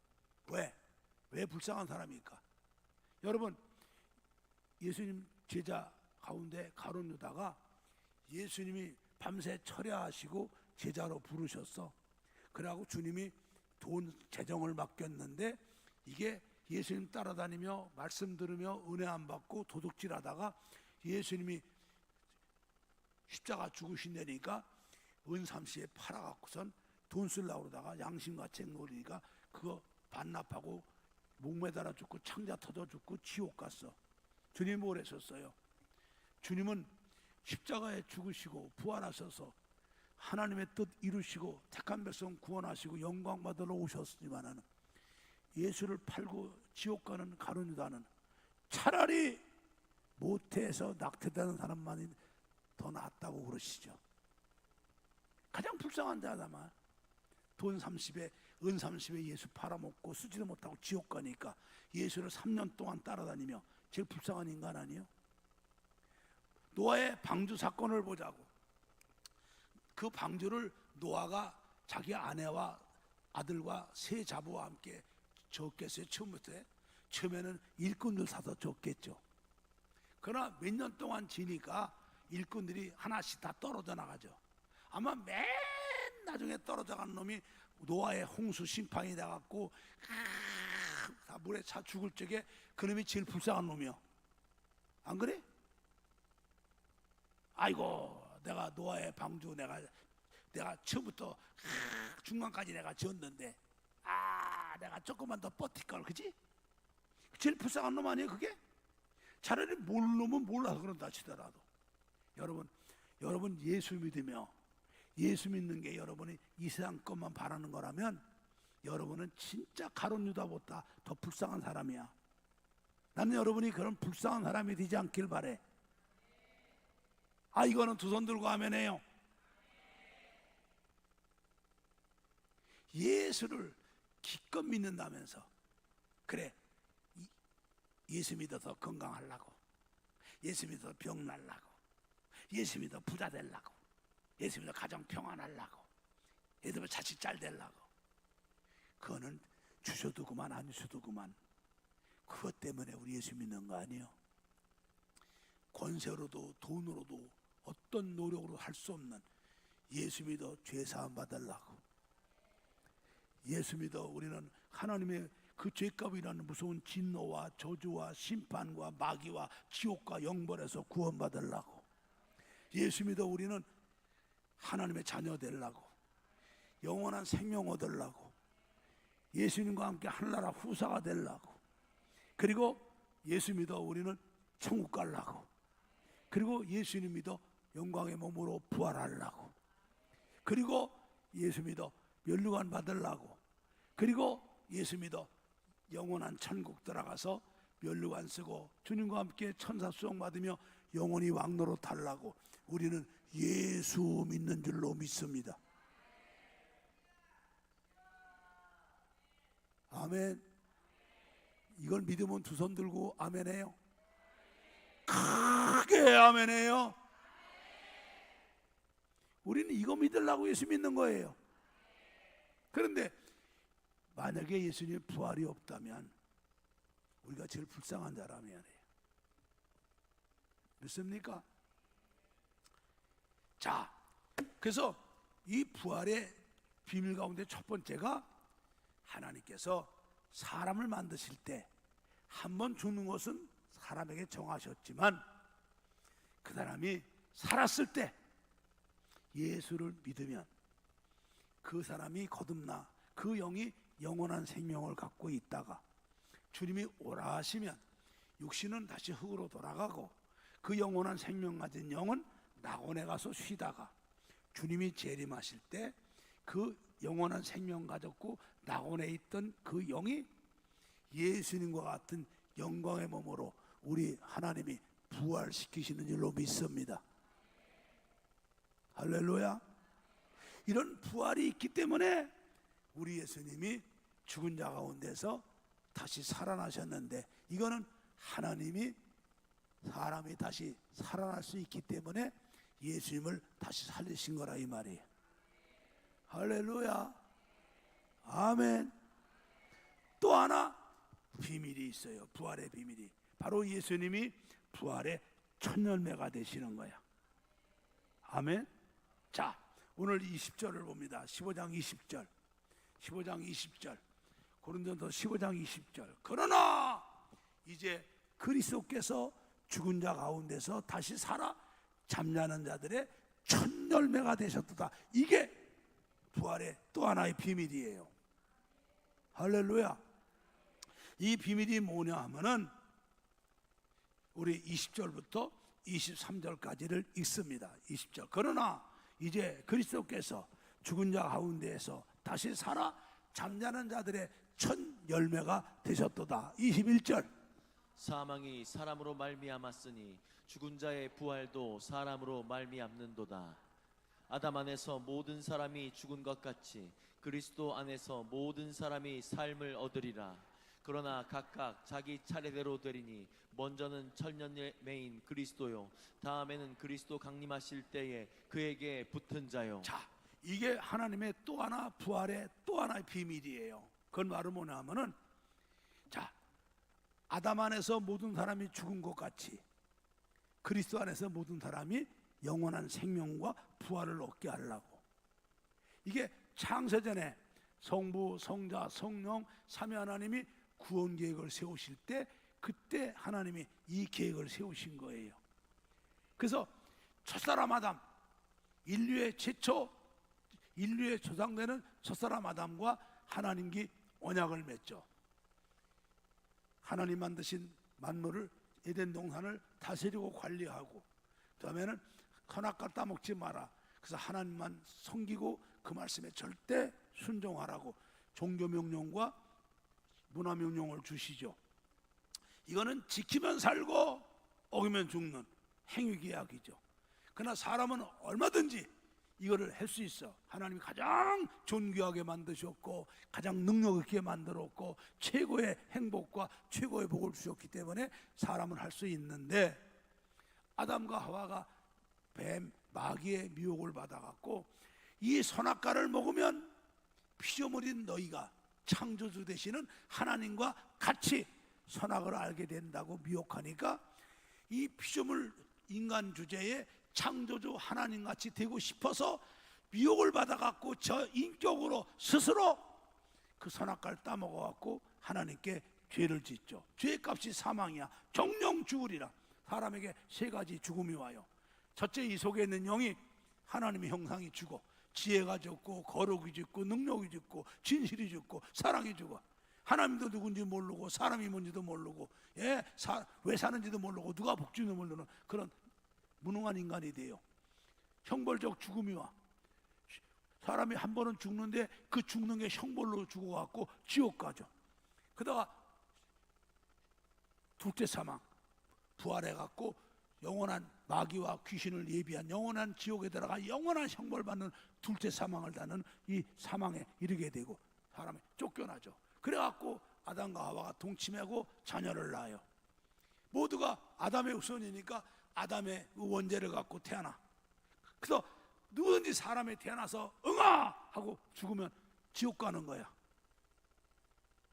왜 불쌍한 사람입니까? 여러분, 예수님 제자 가운데 가룟 유다가 예수님이 밤새 철야하시고 제자로 부르셨어. 그러고 주님이 돈 재정을 맡겼는데 이게 예수님 따라다니며 말씀 들으며 은혜 안 받고 도둑질하다가 예수님이 십자가 죽으신다니까 은삼시에 팔아갖고선 돈 쓰려고 그러다가 양심가책 노리니까 그거 반납하고 목매달아 죽고 창자 터져 죽고 지옥 갔어. 주님 뭘 했었어요? 주님은 십자가에 죽으시고 부활하셔서 하나님의 뜻 이루시고 택한 백성 구원하시고 영광 받으러 오셨지만은 예수를 팔고 지옥 가는 가룟 유다는 차라리 모태에서 낙태되는 사람만이 더 낫다고 그러시죠. 가장 불쌍한 자다만 돈 30에 은 30에 예수 팔아먹고 쓰지도 못하고 지옥 가니까 예수를 3년 동안 따라다니며 제일 불쌍한 인간 아니에요? 노아의 방주 사건을 보자고. 그 방주를 노아가 자기 아내와 아들과 세 자부와 함께 졌겠어요. 처음에는 일꾼들 사서 졌겠죠. 그러나 몇 년 동안 지니까 일꾼들이 하나씩 다 떨어져 나가죠. 아마 맨 나중에 떨어져 간 놈이 노아의 홍수 심판이 돼갖고 다 물에 차 죽을 적에 그 놈이 제일 불쌍한 놈이요. 안 그래? 아이고 내가 노아의 방주 내가 처음부터 중간까지 내가 지었는데 내가 조금만 더 버틸걸, 그지? 제일 불쌍한 놈 아니에요 그게? 차라리 모르면 몰라서 그런다 치더라도 여러분 예수 믿으며 예수 믿는 게 여러분이 이 세상 것만 바라는 거라면 여러분은 진짜 가룟 유다보다 더 불쌍한 사람이야. 나는 여러분이 그런 불쌍한 사람이 되지 않길 바래. 이거는 두 손 들고 아멘해요. 예수를 기껏 믿는다면서 그래 예수 믿어서 건강하려고, 예수 믿어서 병 날라고, 예수 믿어 부자 되려고, 예수 믿어 가정 평안하려고, 예수 믿어 자식 잘 되려고, 그거는 주셔도 그만 안 주셔도 그만. 그것 때문에 우리 예수 믿는 거 아니에요. 권세로도 돈으로도 어떤 노력으로 할 수 없는 예수 믿어 죄 사함 받으려고, 예수 믿어 우리는 하나님의 그 죄값이라는 무서운 진노와 저주와 심판과 마귀와 지옥과 영벌에서 구원받으려고, 예수 믿어 우리는 하나님의 자녀 되려고, 영원한 생명 얻으려고, 예수님과 함께 하늘나라 후사가 되려고, 그리고 예수 믿어 우리는 천국 가려고, 그리고 예수님 믿어 영광의 몸으로 부활하려고, 그리고 예수 믿어 면류관 받으려고, 그리고 예수 믿어 영원한 천국 들어가서 면류관 쓰고 주님과 함께 천사 수송 받으며 영원히 왕노로 타려고 우리는 예수 믿는 줄로 믿습니다. 아멘. 이걸 믿으면 두 손 들고 아멘해요. 크게 아멘해요. 우리는 이거 믿으려고 예수 믿는 거예요. 그런데 만약에 예수님 부활이 없다면 우리가 제일 불쌍한 자라면 믿습니까? 자, 그래서 이 부활의 비밀 가운데 첫 번째가 하나님께서 사람을 만드실 때 한 번 죽는 것은 사람에게 정하셨지만 그 사람이 살았을 때 예수를 믿으면 그 사람이 거듭나 그 영이 영원한 생명을 갖고 있다가 주님이 오라 하시면 육신은 다시 흙으로 돌아가고 그 영원한 생명 가진 영은 낙원에 가서 쉬다가 주님이 재림하실 때 그 영원한 생명 가졌고 낙원에 있던 그 영이 예수님과 같은 영광의 몸으로 우리 하나님이 부활시키시는 줄로 믿습니다. 할렐루야. 이런 부활이 있기 때문에 우리 예수님이 죽은 자 가운데서 다시 살아나셨는데, 이거는 하나님이 사람이 다시 살아날 수 있기 때문에 예수님을 다시 살리신 거라 이 말이에요. 할렐루야. 아멘. 또 하나 비밀이 있어요. 부활의 비밀이. 바로 예수님이 부활의 첫 열매가 되시는 거야. 아멘. 자, 오늘 20절을 봅니다. 15장 20절. 15장 20절. 고린도서 15장 20절. 그러나 이제 그리스도께서 죽은 자 가운데서 다시 살아 잠자는 자들의 첫 열매가 되셨도다. 이게 부활의 또 하나의 비밀이에요. 할렐루야. 이 비밀이 뭐냐 하면은 우리 20절부터 23절까지를 읽습니다. 20절. 그러나 이제 그리스도께서 죽은 자 가운데에서 다시 살아 잠자는 자들의 첫 열매가 되셨도다. 21절. 사망이 사람으로 말미암았으니 죽은 자의 부활도 사람으로 말미암는도다. 아담 안에서 모든 사람이 죽은 것 같이 그리스도 안에서 모든 사람이 삶을 얻으리라. 그러나 각각 자기 차례대로 되리니 먼저는 천년매인 그리스도요 다음에는 그리스도 강림하실 때에 그에게 붙은 자요. 자, 이게 하나님의 또 하나 부활의 또 하나의 비밀이에요. 그건 바로 뭐냐 하면은, 자, 아담 안에서 모든 사람이 죽은 것 같이 그리스도 안에서 모든 사람이 영원한 생명과 부활을 얻게 하려고. 이게 창세전에 성부, 성자, 성령 삼위 하나님이 구원 계획을 세우실 때 그때 하나님이 이 계획을 세우신 거예요. 그래서 첫사람 아담, 인류의 조상되는 첫사람 아담과 하나님께 언약을 맺죠. 하나님 만드신 만물을, 에덴 동산을 다스리고 관리하고, 그다음에는 선악과 따먹지 마라. 그래서 하나님만 섬기고 그 말씀에 절대 순종하라고 종교 명령과 문화 명령을 주시죠. 이거는 지키면 살고 어기면 죽는 행위계약이죠. 그러나 사람은 얼마든지 이거를 할 수 있어. 하나님이 가장 존귀하게 만드셨고 가장 능력 있게 만들었고 최고의 행복과 최고의 복을 주셨기 때문에 사람은 할 수 있는데, 아담과 하와가 뱀, 마귀의 미혹을 받아갖고 이 선악과를 먹으면 피조물인 너희가 창조주 되시는 하나님과 같이 선악을 알게 된다고 미혹하니까 이 피조물 인간 주제에 창조주 하나님같이 되고 싶어서 미혹을 받아갖고 저 인격으로 스스로 그 선악과를 따먹어갖고 하나님께 죄를 짓죠. 죄의 값이 사망이야. 정령 죽으리라. 사람에게 세 가지 죽음이 와요. 첫째, 이 속에 있는 영이 하나님의 형상이 죽어. 지혜가 죽고 거룩이 죽고 능력이 죽고 진실이 죽고 사랑이 죽어. 하나님도 누군지 모르고 사람이 뭔지도 모르고 왜 사는지도 모르고 누가 복지도 모르는 그런 무능한 인간이 돼요. 형벌적 죽음이 와. 사람이 한 번은 죽는데 그 죽는 게 형벌로 죽어갖고 지옥 가죠. 그러다가 둘째 사망, 부활해갖고 영원한 마귀와 귀신을 예비한 영원한 지옥에 들어가 영원한 형벌 받는 둘째 사망을 다는 이 사망에 이르게 되고 사람이 쫓겨나죠. 그래갖고 아담과 하와가 동침하고 자녀를 낳아요. 모두가 아담의 후손이니까 아담의 원죄를 갖고 태어나. 그래서 누구든지 사람이 태어나서 응아 하고 죽으면 지옥 가는 거야.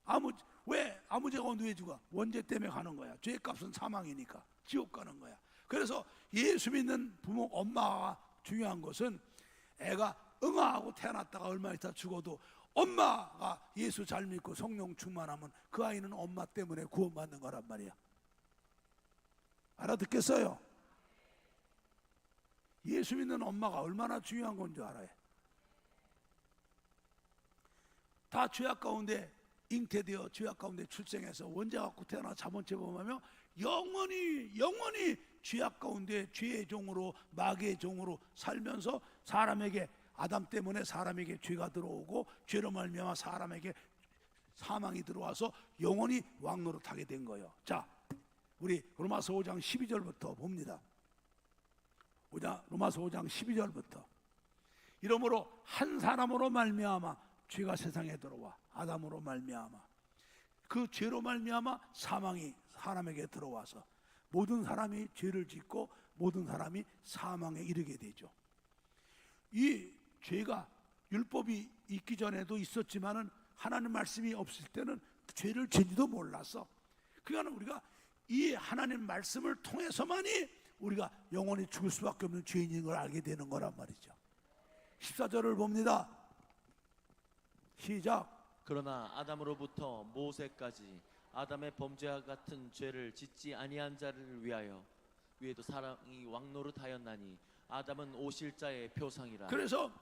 아무 죄가 없는데 왜 죽어? 원죄 때문에 가는 거야. 죄의 값은 사망이니까 지옥 가는 거야. 그래서 예수 믿는 부모 엄마가 중요한 것은 애가 응아하고 태어났다가 얼마 있다 죽어도 엄마가 예수 잘 믿고 성령 충만하면 그 아이는 엄마 때문에 구원받는 거란 말이야. 알아듣겠어요? 예수 믿는 엄마가 얼마나 중요한 건 줄 알아요? 다 죄악 가운데 잉태되어 죄악 가운데 출생해서 원죄 갖고 태어나 자본체범하며 영원히 죄악 가운데 죄의 종으로 마귀의 종으로 살면서 사람에게 아담 때문에 사람에게 죄가 들어오고 죄로 말미암아 사람에게 사망이 들어와서 영원히 왕노릇하게 된 거예요. 자, 우리 로마서 5장 12절부터 봅니다. 로마서 5장 12절부터. 이러므로 한 사람으로 말미암아 죄가 세상에 들어와 아담으로 말미암아 그 죄로 말미암아 사망이 사람에게 들어와서 모든 사람이 죄를 짓고 모든 사람이 사망에 이르게 되죠. 이 죄가 율법이 있기 전에도 있었지만은 하나님 말씀이 없을 때는 죄를 짓지도 몰랐어. 그러니까 우리가 이 하나님 말씀을 통해서만이 우리가 영원히 죽을 수밖에 없는 죄인인 걸 알게 되는 거란 말이죠. 14절을 봅니다. 시작. 그러나 아담으로부터 모세까지 아담의 범죄와 같은 죄를 짓지 아니한 자를 위하여 위에도 사랑이 왕노릇하였나니 아담은 오실 자의 표상이라. 그래서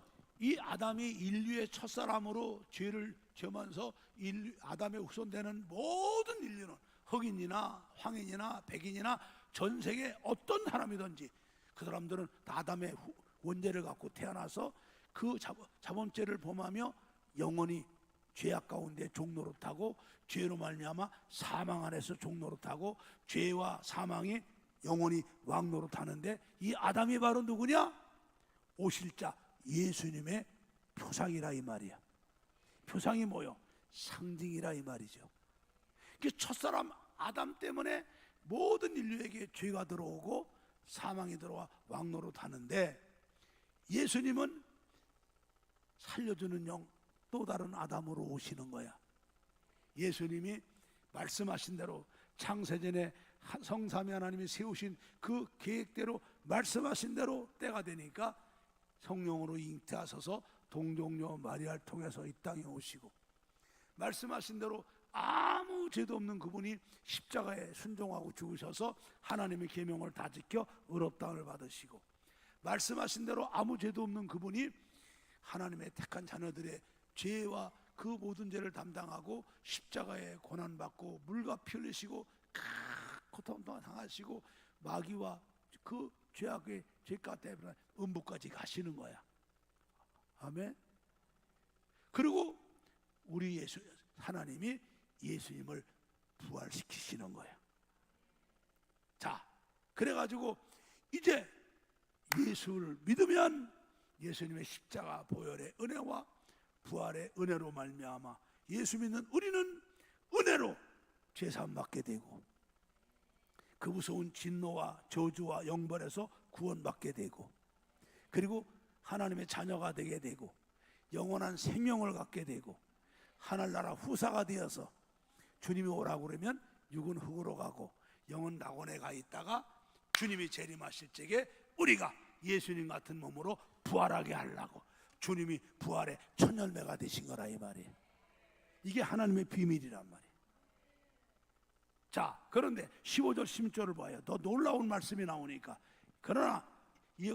이 아담이 인류의 첫사람으로 죄를 지으면서 아담의 후손되는 모든 인류는 흑인이나 황인이나 백인이나 전 세계 어떤 사람이든지 그 사람들은 다 아담의 원죄를 갖고 태어나서 그 자범죄를 범하며 영원히 죄악 가운데 종노릇하고 죄로 말미암아 사망 안에서 종노릇하고 죄와 사망이 영원히 왕노릇하는데, 이 아담이 바로 누구냐? 오실 자 예수님의 표상이라 이 말이야. 표상이 뭐요? 상징이라 이 말이죠. 그 첫사람 아담 때문에 모든 인류에게 죄가 들어오고 사망이 들어와 왕노릇하는데, 예수님은 살려주는 영, 또 다른 아담으로 오시는 거야. 예수님이 말씀하신 대로 창세전에 성삼위 하나님이 세우신 그 계획대로 말씀하신 대로 때가 되니까 성령으로 잉태하셔서 동정녀 마리아를 통해서 이 땅에 오시고, 말씀하신 대로 아무 죄도 없는 그분이 십자가에 순종하고 죽으셔서 하나님의 계명을 다 지켜 의롭다함을 받으시고, 말씀하신 대로 아무 죄도 없는 그분이 하나님의 택한 자녀들의 죄와 그 모든 죄를 담당하고 십자가에 고난받고 물과 피 흘리시고 고통도 당하시고 마귀와 그 죄악의 죄가 때문에 음부까지 가시는 거야. 아멘. 그리고 우리 하나님이 예수님을 부활시키시는 거야. 자, 그래가지고 이제 예수를 믿으면 예수님의 십자가 보혈의 은혜와 부활의 은혜로 말미암아 예수 믿는 우리는 은혜로 죄사함 받게 되고, 그 무서운 진노와 저주와 영벌에서 구원받게 되고, 그리고 하나님의 자녀가 되게 되고 영원한 생명을 갖게 되고, 하늘나라 후사가 되어서 주님이 오라고 그러면 육은 흙으로 가고 영은 낙원에 가 있다가 주님이 재림하실 적에 우리가 예수님 같은 몸으로 부활하게 하려고 주님이 부활의 첫 열매가 되신 거라 이 말이에요. 이게 하나님의 비밀이란 말이에요. 자, 그런데 15절 16절을 봐요. 더 놀라운 말씀이 나오니까. 그러나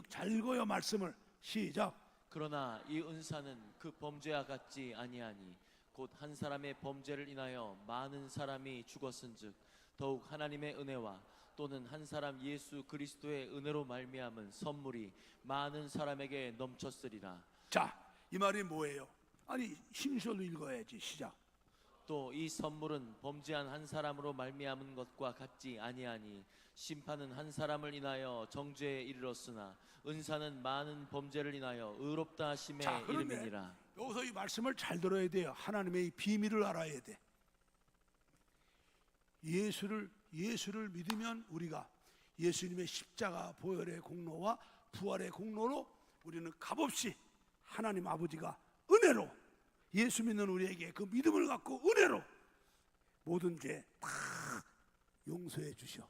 잘 읽어요 말씀을. 시작. 그러나 이 은사는 그 범죄와 같지 아니하니 곧 한 사람의 범죄를 인하여 많은 사람이 죽었은즉 더욱 하나님의 은혜와 또는 한 사람 예수 그리스도의 은혜로 말미암은 선물이 많은 사람에게 넘쳤으리라. 자, 이 말이 뭐예요? 아니 16절로 읽어야지. 시작. 또 이 선물은 범죄한 한 사람으로 말미암은 것과 같지 아니하니 심판은 한 사람을 인하여 정죄에 이르렀으나 은사는 많은 범죄를 인하여 의롭다 하심에 이름이니라. 여기서 이 말씀을 잘 들어야 돼요. 하나님의 이 비밀을 알아야 돼. 예수를 믿으면 우리가 예수님의 십자가 보혈의 공로와 부활의 공로로 우리는 값없이 하나님 아버지가 은혜로 예수 믿는 우리에게 그 믿음을 갖고 은혜로 모든 죄 다 용서해 주셔.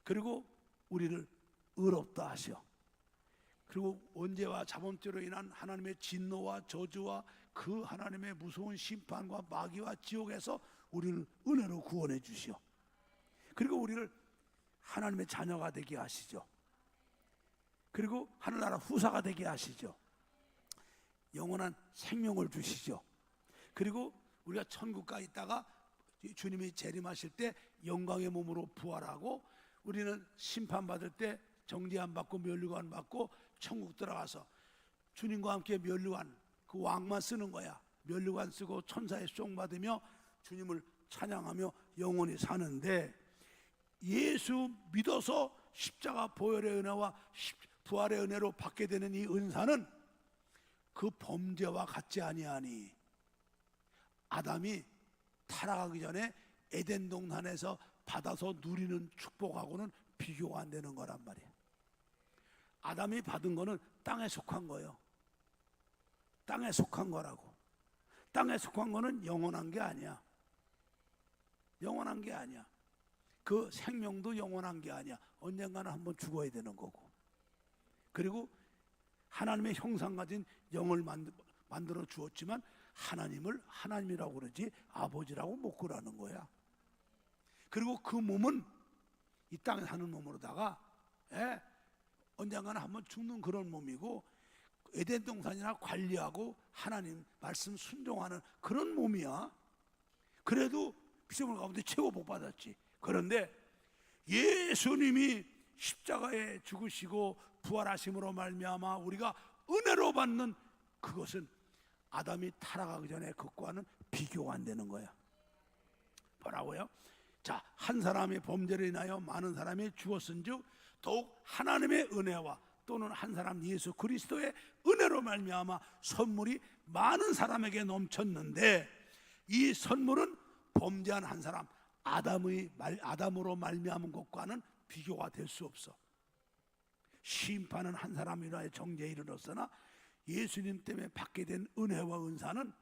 그리고 우리를 의롭다 하셔. 그리고 원죄와 자범죄로 인한 하나님의 진노와 저주와 그 하나님의 무서운 심판과 마귀와 지옥에서 우리를 은혜로 구원해 주시오. 그리고 우리를 하나님의 자녀가 되게 하시죠. 그리고 하늘나라 후사가 되게 하시죠. 영원한 생명을 주시죠. 그리고 우리가 천국 가 있다가 주님이 재림하실 때 영광의 몸으로 부활하고, 우리는 심판받을 때 정죄안 받고 면류관 받고 천국 들어가서 주님과 함께 면류관, 그 왕만 쓰는 거야. 면류관 쓰고 천사의 수종 받으며 주님을 찬양하며 영원히 사는데, 예수 믿어서 십자가 보혈의 은혜와 부활의 은혜로 받게 되는 이 은사는 그 범죄와 같지 아니하니, 아담이 타락하기 전에 에덴 동산에서 받아서 누리는 축복하고는 비교가 안 되는 거란 말이에요. 아담이 받은 거는 땅에 속한 거예요. 땅에 속한 거라고. 땅에 속한 거는 영원한 게 아니야. 영원한 게 아니야. 그 생명도 영원한 게 아니야. 언젠가는 한번 죽어야 되는 거고. 그리고 하나님의 형상 가진 영을 만들어 주었지만 하나님을 하나님이라고 그러지 아버지라고 못 그러는 거야. 그리고 그 몸은 이 땅에 사는 몸으로다가 언젠가는 한번 죽는 그런 몸이고, 에덴 동산이나 관리하고 하나님 말씀 순종하는 그런 몸이야. 그래도 피조물 가운데 최고 복 받았지. 그런데 예수님이 십자가에 죽으시고 부활하심으로 말미암아 우리가 은혜로 받는 그것은 아담이 타락하기 전에 그것과는 비교가 안 되는 거야. 뭐라고요? 자, 한 사람의 범죄로 인하여 많은 사람이 죽었은즉 더욱 하나님의 은혜와 또는 한 사람 예수 그리스도의 은혜로 말미암아 선물이 많은 사람에게 넘쳤는데 이 선물은 범죄한 한 사람 아담으로 말미암은 것과는 비교가 될 수 없어. 심판은 한 사람이라의 정죄에 이르렀으나 예수님 때문에 받게 된 은혜와 은사는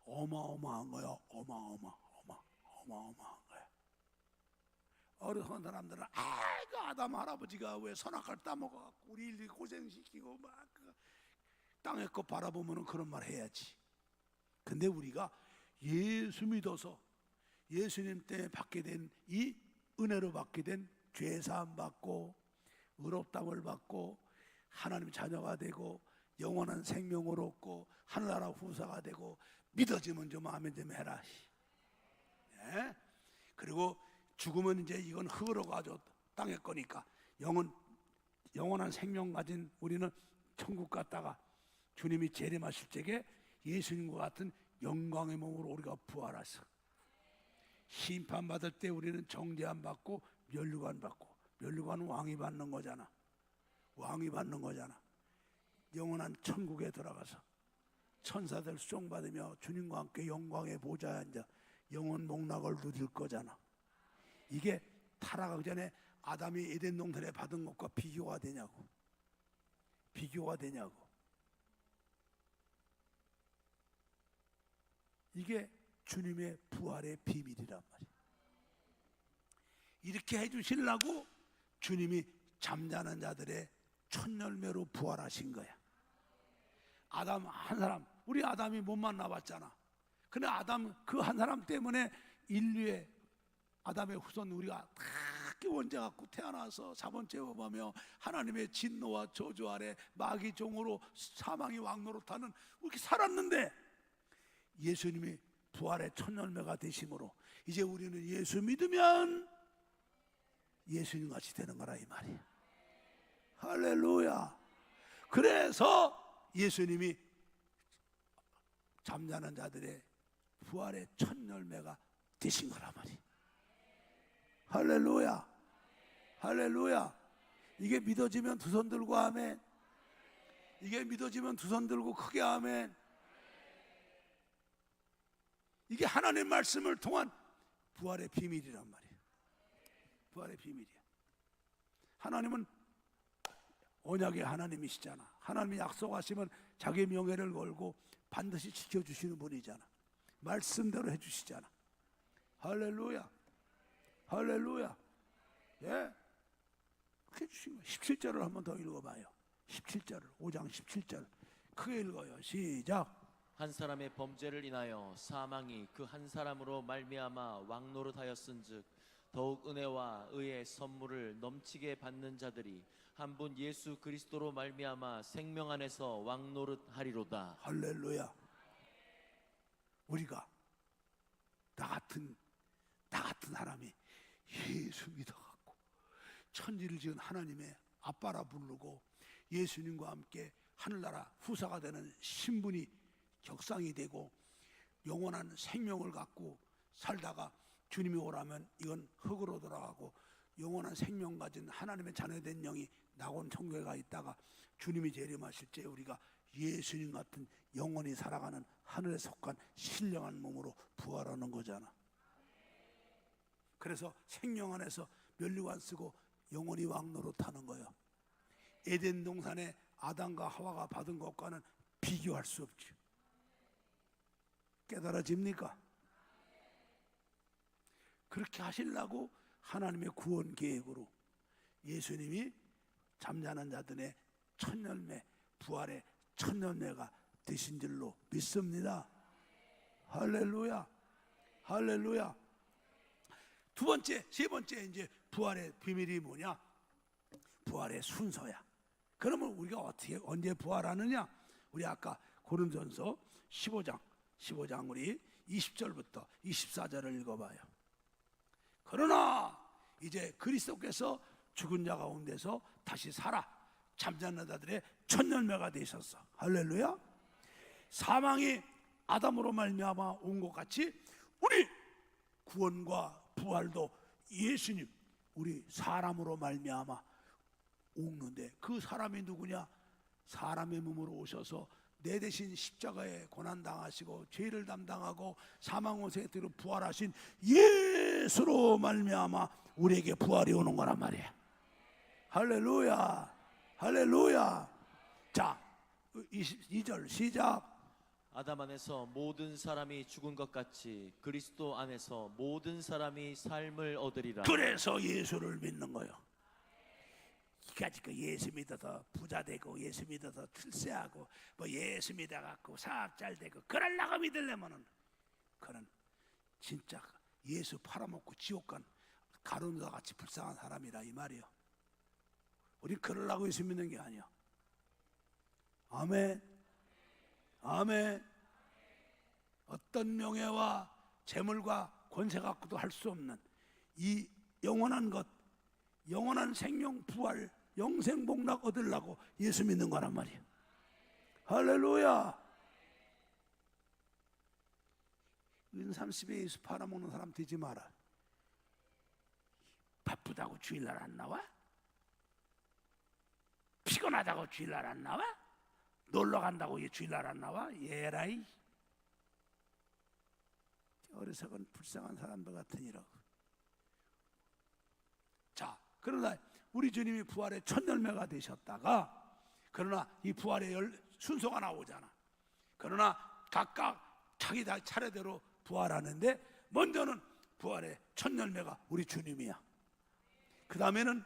어마어마한 거야. 어마어마한 거야. 어려운 사람들은 그 아담 할아버지가 왜 선악과를 따먹어갖고 우리 일일이 고생시키고 막 땅의 것 바라보면은 그런 말 해야지. 근데 우리가 예수 믿어서 예수님 때문에 받게 된 이 은혜로 받게 된 죄사함 받고 의롭다함을 받고 하나님 자녀가 되고 영원한 생명을 얻고 하늘나라 후사가 되고 믿어지면 좀 아멘 좀 해라. 네? 그리고 죽으면 이제 이건 흙으로 가져 땅의 거니까 영원한 생명 가진 우리는 천국 갔다가 주님이 재림하실 적에 예수님과 같은 영광의 몸으로 우리가 부활하서 심판받을 때 우리는 정죄안 받고 면류관 받고, 면류관은 왕이 받는 거잖아. 왕이 받는 거잖아. 영원한 천국에 들어가서 천사들 수종받으며 주님과 함께 영광의 보좌에 앉아 영원 복락을 누릴 거잖아. 이게 타락하기 전에 아담이 에덴 동산에 받은 것과 비교가 되냐고. 비교가 되냐고. 이게 주님의 부활의 비밀이란 말이에요. 이렇게 해주시려고 주님이 잠자는 자들의 첫 열매로 부활하신 거야. 아담 한 사람, 우리 아담이 못 만나봤잖아. 근데 아담 그 한 사람 때문에 인류의 아담의 후손 우리가 다 원죄 갖고 태어나서 자본죄업하며 하나님의 진노와 저주 아래 마귀 종으로 사망의 왕노릇하는 이렇게 살았는데 예수님이 부활의 첫 열매가 되심으로 이제 우리는 예수 믿으면 예수님 같이 되는 거라 이 말이야. 할렐루야. 그래서 예수님이 잠자는 자들의 부활의 첫 열매가 되신 거란 말이야. 할렐루야. 할렐루야. 이게 믿어지면 두 손 들고 아멘. 이게 믿어지면 두 손 들고 크게 아멘. 이게 하나님 말씀을 통한 부활의 비밀이란 말이에요. 부활의 비밀이야. 하나님은 언약의 하나님이시잖아. 하나님이 약속하시면 자기 명예를 걸고 반드시 지켜주시는 분이잖아. 말씀대로 해주시잖아. 할렐루야. 할렐루야. 예. 그렇게 해주신 거예요. 17절을 한 번 더 읽어봐요. 17절을 5장 17절 크게 읽어요. 시작. 한 사람의 범죄를 인하여 사망이 그 한 사람으로 말미암아 왕노릇하였은즉 더욱 은혜와 의의 선물을 넘치게 받는 자들이 한 분 예수 그리스도로 말미암아 생명 안에서 왕노릇하리로다. 할렐루야. 우리가 나 같은 사람이 예수 믿어갖고 천지를 지은 하나님의 아빠라 부르고 예수님과 함께 하늘나라 후사가 되는 신분이 격상이 되고 영원한 생명을 갖고 살다가 주님이 오라면 이건 흙으로 돌아가고 영원한 생명 가진 하나님의 자녀된 영이 낙원 천국에 가 있다가 주님이 재림하실 때 우리가 예수님 같은 영원히 살아가는 하늘에 속한 신령한 몸으로 부활하는 거잖아. 그래서 생명 안에서 면류관 쓰고 영원히 왕노릇하는 거예요. 에덴 동산에 아담과 하와가 받은 것과는 비교할 수 없죠. 깨달아집니까? 그렇게 하시려고 하나님의 구원 계획으로 예수님이 잠자는 자들의 첫 열매, 부활의 첫 열매가 되신 줄로 믿습니다. 할렐루야. 할렐루야. 두 번째, 세 번째 이제 부활의 비밀이 뭐냐? 부활의 순서야. 그러면 우리가 어떻게 언제 부활하느냐? 우리 아까 고린도전서 15장 우리 20절부터 24절을 읽어봐요. 그러나 이제 그리스도께서 죽은 자 가운데서 다시 살아 잠자는 자들의 첫 열매가 되셨어. 할렐루야. 사망이 아담으로 말미암아 온 것 같이 우리 구원과 부활도 예수님 우리 사람으로 말미암아 오는데, 그 사람이 누구냐? 사람의 몸으로 오셔서 내 대신 십자가에 고난당하시고 죄를 담당하고 사망원생에 들어 부활하신 예수로 말미암아 우리에게 부활이 오는 거란 말이야. 할렐루야, 할렐루야. 자, 22절 시작. 아담 안에서 모든 사람이 죽은 것 같이 그리스도 안에서 모든 사람이 삶을 얻으리라. 그래서 예수를 믿는 거예요. 그러니까 예수 믿어서 부자 되고 예수 믿어서 출세하고 뭐 예수 믿어 갖고 사업 잘 되고 그러려고 믿으려면은 그는 진짜 예수 팔아먹고 지옥 간 가룟유다 같이 불쌍한 사람이라 이 말이요. 우리 그러려고 예수 믿는 게 아니야. 아멘, 아멘. 어떤 명예와 재물과 권세 갖고도 할 수 없는 이 영원한 것, 영원한 생명, 부활, 영생 복락 얻으려고 예수 믿는 거란 말이에요. 할렐루야. 은 30에 예수 팔아먹는 사람 되지 마라. 바쁘다고 주일날 안 나와? 피곤하다고 주일날 안 나와? 놀러 간다고 주일날 안 나와? 예라이. 어리석은 불쌍한 사람들 같으니라고. 자, 그러나 우리 주님이 부활의 첫 열매가 되셨다가, 그러나 이 부활의 순서가 나오잖아. 그러나 각각 자기 차례대로 부활하는데, 먼저는 부활의 첫 열매가 우리 주님이야. 그 다음에는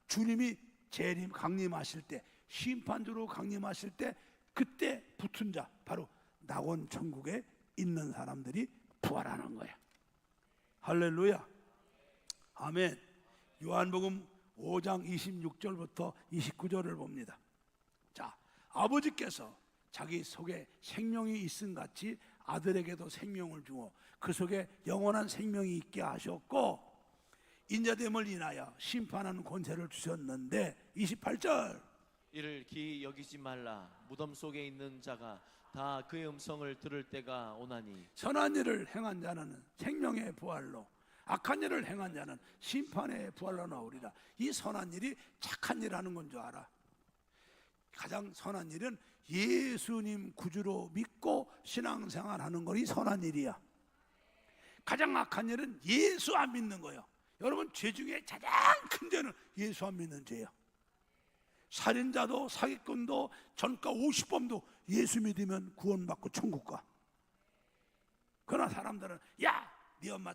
주님이 재림 강림하실 때, 심판주로 강림하실 때, 그때 붙은 자, 바로 낙원 천국에 있는 사람들이 부활하는 거야. 할렐루야, 아멘. 요한복음 5장 26절부터 29절을 봅니다. 자, 아버지께서 자기 속에 생명이 있음 같이 아들에게도 생명을 주어 그 속에 영원한 생명이 있게 하셨고, 인자됨을 인하여 심판하는 권세를 주셨는데, 28절. 이를 기이 여기지 말라. 무덤 속에 있는 자가 다 그의 음성을 들을 때가 오나니. 선한 일을 행한 자는 생명의 부활로, 악한 일을 행한 자는 심판의 부활로 나오리라. 이 선한 일이 착한 일 하는 건 줄 알아. 가장 선한 일은 예수님 구주로 믿고 신앙생활 하는 것이 선한 일이야. 가장 악한 일은 예수 안 믿는 거예요. 여러분, 죄 중에 가장 큰 죄는 예수 안 믿는 죄야. 살인자도 사기꾼도 전과 50범도 예수 믿으면 구원받고 천국 가. 그러나 사람들은 야, 네 엄마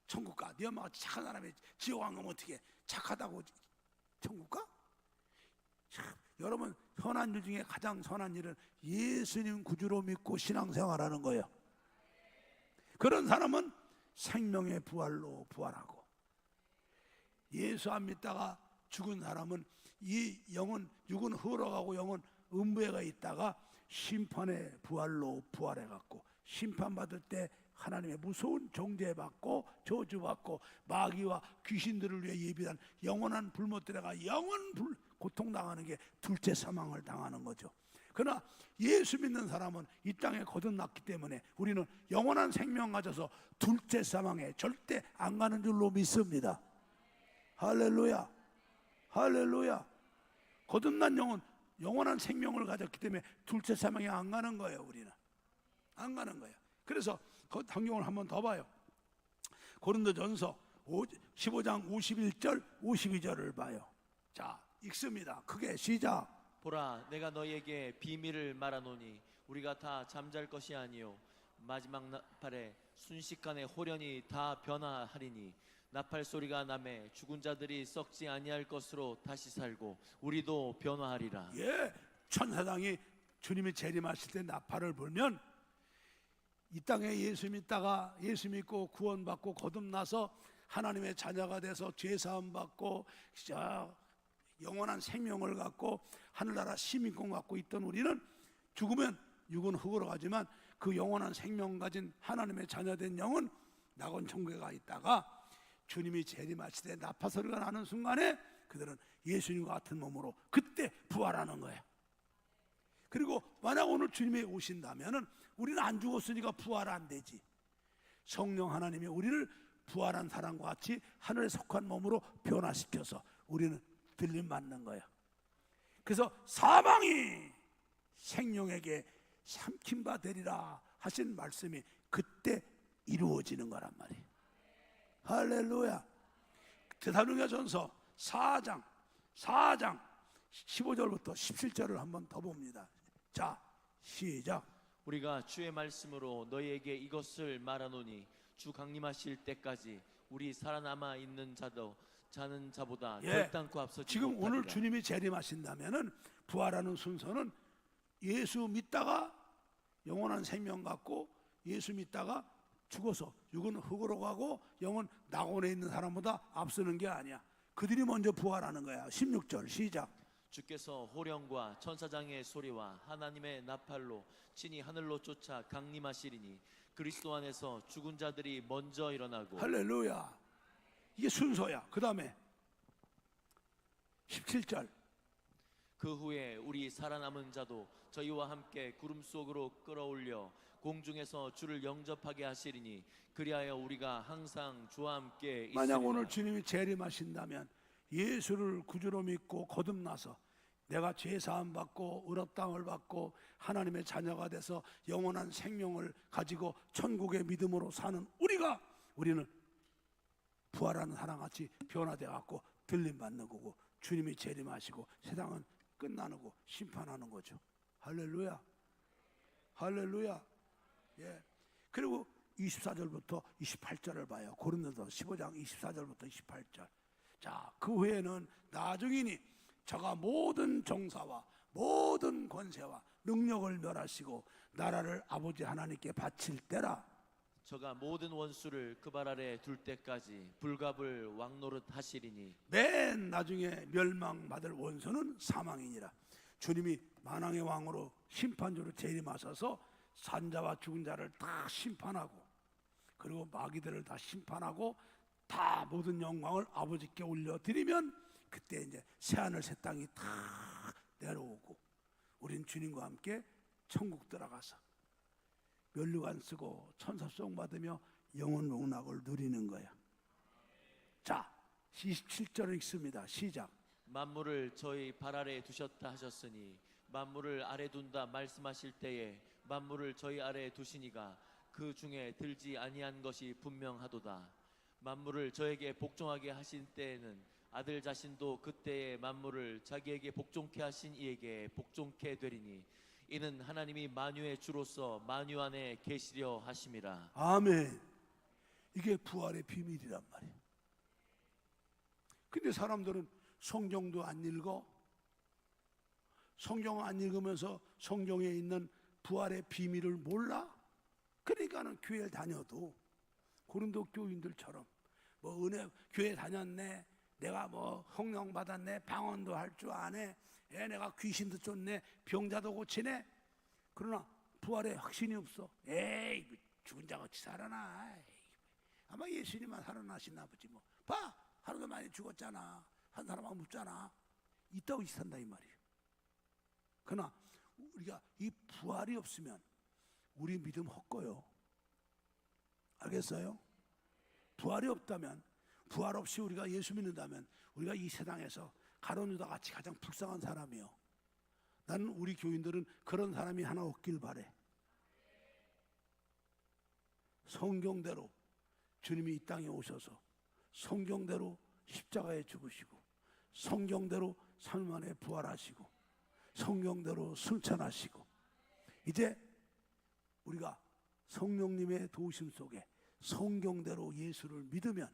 천국 가. 네 엄마가 착한 사람이 지옥 안 가면 어떻게 착하다고 천국 가? 참, 여러분, 선한 일 중에 가장 선한 일은 예수님 구주로 믿고 신앙생활하는 거예요. 그런 사람은 생명의 부활로 부활하고, 예수 안 믿다가 죽은 사람은 이 영은, 육은 흘러가고 영은 음부에 있다가 심판의 부활로 부활해갖고 심판받을 때 하나님의 무서운 정죄받고 저주받고 마귀와 귀신들을 위해 예비한 영원한 불못들에가 영원 고통당하는 게 둘째 사망을 당하는 거죠. 그러나 예수 믿는 사람은 이 땅에 거듭났기 때문에 우리는 영원한 생명 가져서 둘째 사망에 절대 안 가는 줄로 믿습니다. 할렐루야, 할렐루야. 거듭난 영은 영원한 생명을 가졌기 때문에 둘째 사망에 안 가는 거예요. 우리는 안 가는 거예요. 그래서 그 성경을 한번 더 봐요. 고린도전서 15장 51절 52절을 봐요. 자, 읽습니다. 크게 시작. 보라, 내가 너희에게 비밀을 말하노니 우리가 다 잠잘 것이 아니요 마지막 나팔에 순식간에 호련히 다 변화하리니, 나팔 소리가 나매 죽은 자들이 썩지 아니할 것으로 다시 살고 우리도 변화하리라. 예, 천사장이 주님이 재림하실 때 나팔을 불면 이 땅에 예수 믿다가 예수 믿고 구원받고 거듭나서 하나님의 자녀가 돼서 죄사함 받고 영원한 생명을 갖고 하늘나라 시민권 갖고 있던 우리는 죽으면 육은 흙으로 가지만 그 영원한 생명 가진 하나님의 자녀된 영은 낙원 천국에 가 있다가 주님이 재림하실 때 나팔소리가 나는 순간에 그들은 예수님과 같은 몸으로 그때 부활하는 거예요. 그리고 만약 오늘 주님이 오신다면은 우리는 안 죽었으니까 부활 안 되지. 성령 하나님이 우리를 부활한 사람과 같이 하늘에 속한 몸으로 변화시켜서 우리는 들림 받는 거예요. 그래서 사망이 생명에게 삼킨 바 되리라 하신 말씀이 그때 이루어지는 거란 말이에요. 할렐루야. 데살로니가전서 4장 15절부터 17절을 한번 더 봅니다. 자, 시작. 우리가 주의 말씀으로 너희에게 이것을 말하노니 주 강림하실 때까지 우리 살아남아 있는 자는 자보다 결단코 앞서지 지금 못하리라. 오늘 주님이 재림하신다면은 부활하는 순서는 예수 믿다가 영원한 생명 갖고 예수 믿다가 죽어서 육은 흙으로 가고 영은 낙원에 있는 사람보다 앞서는 게 아니야. 그들이 먼저 부활하는 거야. 16절 시작. 주께서 호령과 천사장의 소리와 하나님의 나팔로 친히 하늘로 쫓아 강림하시리니 그리스도 안에서 죽은 자들이 먼저 일어나고. 할렐루야. 이게 순서야. 그 다음에 17절. 그 후에 우리 살아남은 자도 저희와 함께 구름 속으로 끌어올려 공중에서 주를 영접하게 하시리니 그리하여 우리가 항상 주와 함께 있으리라. 만약 오늘 주님이 재림하신다면 예수를 구주로 믿고 거듭나서 내가 죄 사함 받고 의롭다함을 받고 하나님의 자녀가 돼서 영원한 생명을 가지고 천국의 믿음으로 사는 우리는 부활하는 사람같이 변화돼 갖고 들림 받는 거고 주님이 재림하시고 세상은 끝나는 거 심판하는 거죠. 할렐루야. 할렐루야. 예. 그리고 24절부터 28절을 봐요. 고린도서 15장 24절부터 28절. 자, 그 후에는 나중이니 저가 모든 정사와 모든 권세와 능력을 멸하시고 나라를 아버지 하나님께 바칠 때라. 저가 모든 원수를 그 발 아래 둘 때까지 불갑을 왕노릇 하시리니 맨 나중에 멸망받을 원수는 사망이니라. 주님이 만왕의 왕으로 심판주로 재림하셔서 산자와 죽은 자를 다 심판하고 그리고 마귀들을 다 심판하고 다 모든 영광을 아버지께 올려드리면 그때 이제 새하늘 새 땅이 다 내려오고 우린 주님과 함께 천국 들어가서 면류관 쓰고 천사송 받으며 영원 복락을 누리는 거야. 자, 27절을 읽습니다. 시작. 만물을 저희 발 아래 두셨다 하셨으니 만물을 아래 둔다 말씀하실 때에 만물을 저희 아래 두시니가 그 중에 들지 아니한 것이 분명하도다. 만물을 저에게 복종하게 하신 때에는 아들 자신도 그때의 만물을 자기에게 복종케 하신 이에게 복종케 되리니 이는 하나님이 만유의 주로서 만유 안에 계시려 하심이라. 아멘. 이게 부활의 비밀이란 말이에요. 근데 사람들은 성경도 안 읽어. 성경 안 읽으면서 성경에 있는 부활의 비밀을 몰라. 그러니까는 교회를 다녀도 고린도 교인들처럼 뭐 은혜 교회 다녔네, 내가 뭐 성령 받았네, 방언도 할 줄 아네, 내가 귀신도 쫓네, 병자도 고치네. 그러나 부활에 확신이 없어. 에이, 죽은 자 같이 살아나. 에이, 아마 예수님만 살아나시나 보지 뭐. 봐, 하루도 많이 죽었잖아. 한 사람만 묻잖아. 있다고 산다 이 말이에요. 그러나 우리가 이 부활이 없으면 우리 믿음 헛거요. 알겠어요? 부활이 없다면, 부활 없이 우리가 예수 믿는다면 우리가 이 세상에서 가룟 유다 같이 가장 불쌍한 사람이요. 나는 우리 교인들은 그런 사람이 하나 없길 바래. 성경대로 주님이 이 땅에 오셔서 성경대로 십자가에 죽으시고 성경대로 3일 만에 부활하시고 성경대로 승천하시고 이제 우리가 성령님의 도우심 속에 성경대로 예수를 믿으면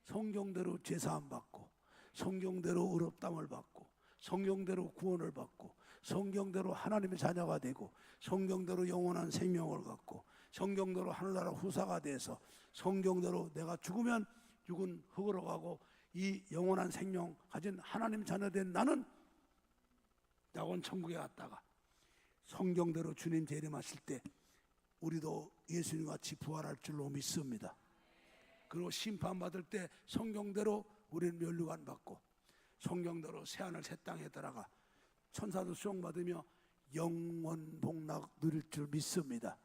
성경대로 제사함 받고 성경대로 의롭다함을 받고 성경대로 구원을 받고 성경대로 하나님의 자녀가 되고 성경대로 영원한 생명을 갖고 성경대로 하늘나라 후사가 돼서 성경대로 내가 죽으면 육은 흙으로 가고 이 영원한 생명 가진 하나님 자녀된 나는 낙원 천국에 갔다가 성경대로 주님 재림하실 때 우리도 예수님같이 부활할 줄로 믿습니다. 그리고 심판받을 때 성경대로 우리는 면류관 받고 성경대로 새하늘 새 땅에 들어가 천사도 수용받으며 영원 복락 누릴 줄 믿습니다.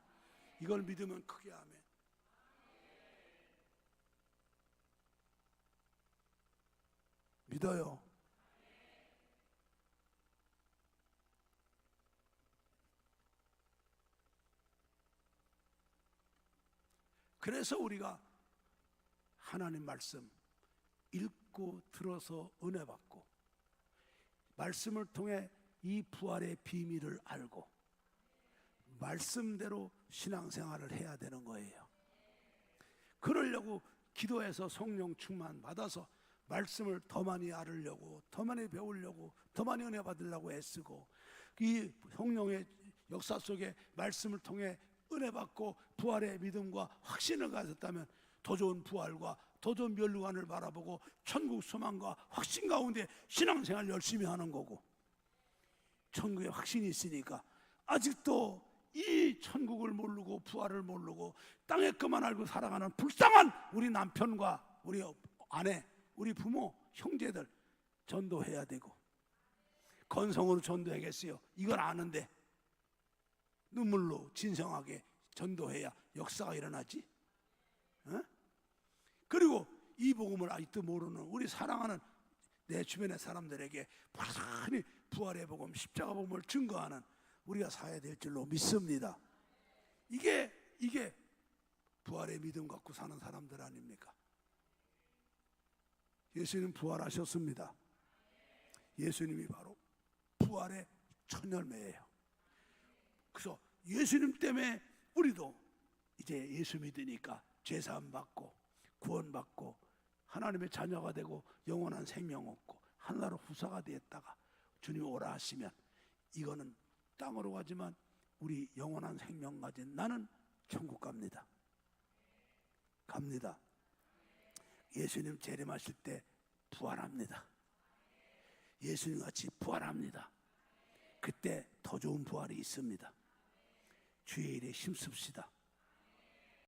이걸 믿으면 크게 아멘. 믿어요. 그래서 우리가 하나님 말씀 읽고 들어서 은혜 받고 말씀을 통해 이 부활의 비밀을 알고 말씀대로 신앙생활을 해야 되는 거예요. 그러려고 기도해서 성령 충만 받아서 말씀을 더 많이 알으려고 더 많이 배우려고 더 많이 은혜 받으려고 애쓰고 이 성령의 역사 속에 말씀을 통해 은혜 받고 부활의 믿음과 확신을 가졌다면 더 좋은 부활과 더 좋은 면류관을 바라보고 천국 소망과 확신 가운데 신앙생활 열심히 하는 거고, 천국에 확신이 있으니까 아직도 이 천국을 모르고 부활을 모르고 땅의 것만 알고 살아가는 불쌍한 우리 남편과 우리 아내, 우리 부모, 형제들 전도해야 되고, 건성으로 전도해야겠어요. 이걸 아는데 눈물로 진성하게 전도해야 역사가 일어나지. 그리고 이 복음을 아직도 모르는 우리 사랑하는 내 주변의 사람들에게 부단히 부활의 복음, 십자가 복음을 증거하는 우리가 사야 될 줄로 믿습니다. 이게 부활의 믿음 갖고 사는 사람들 아닙니까? 예수님 부활하셨습니다. 예수님이 바로 부활의 첫 열매예요. 그래서 예수님 때문에 우리도 이제 예수 믿으니까 죄사함 받고 구원받고 하나님의 자녀가 되고 영원한 생명 얻고 하나로 후사가 되었다가 주님 오라 하시면 이거는 땅으로 가지만 우리 영원한 생명 가진 나는 천국 갑니다. 예수님 재림하실 때 부활합니다. 예수님 같이 부활합니다. 그때 더 좋은 부활이 있습니다. 주의 일에 힘씁시다.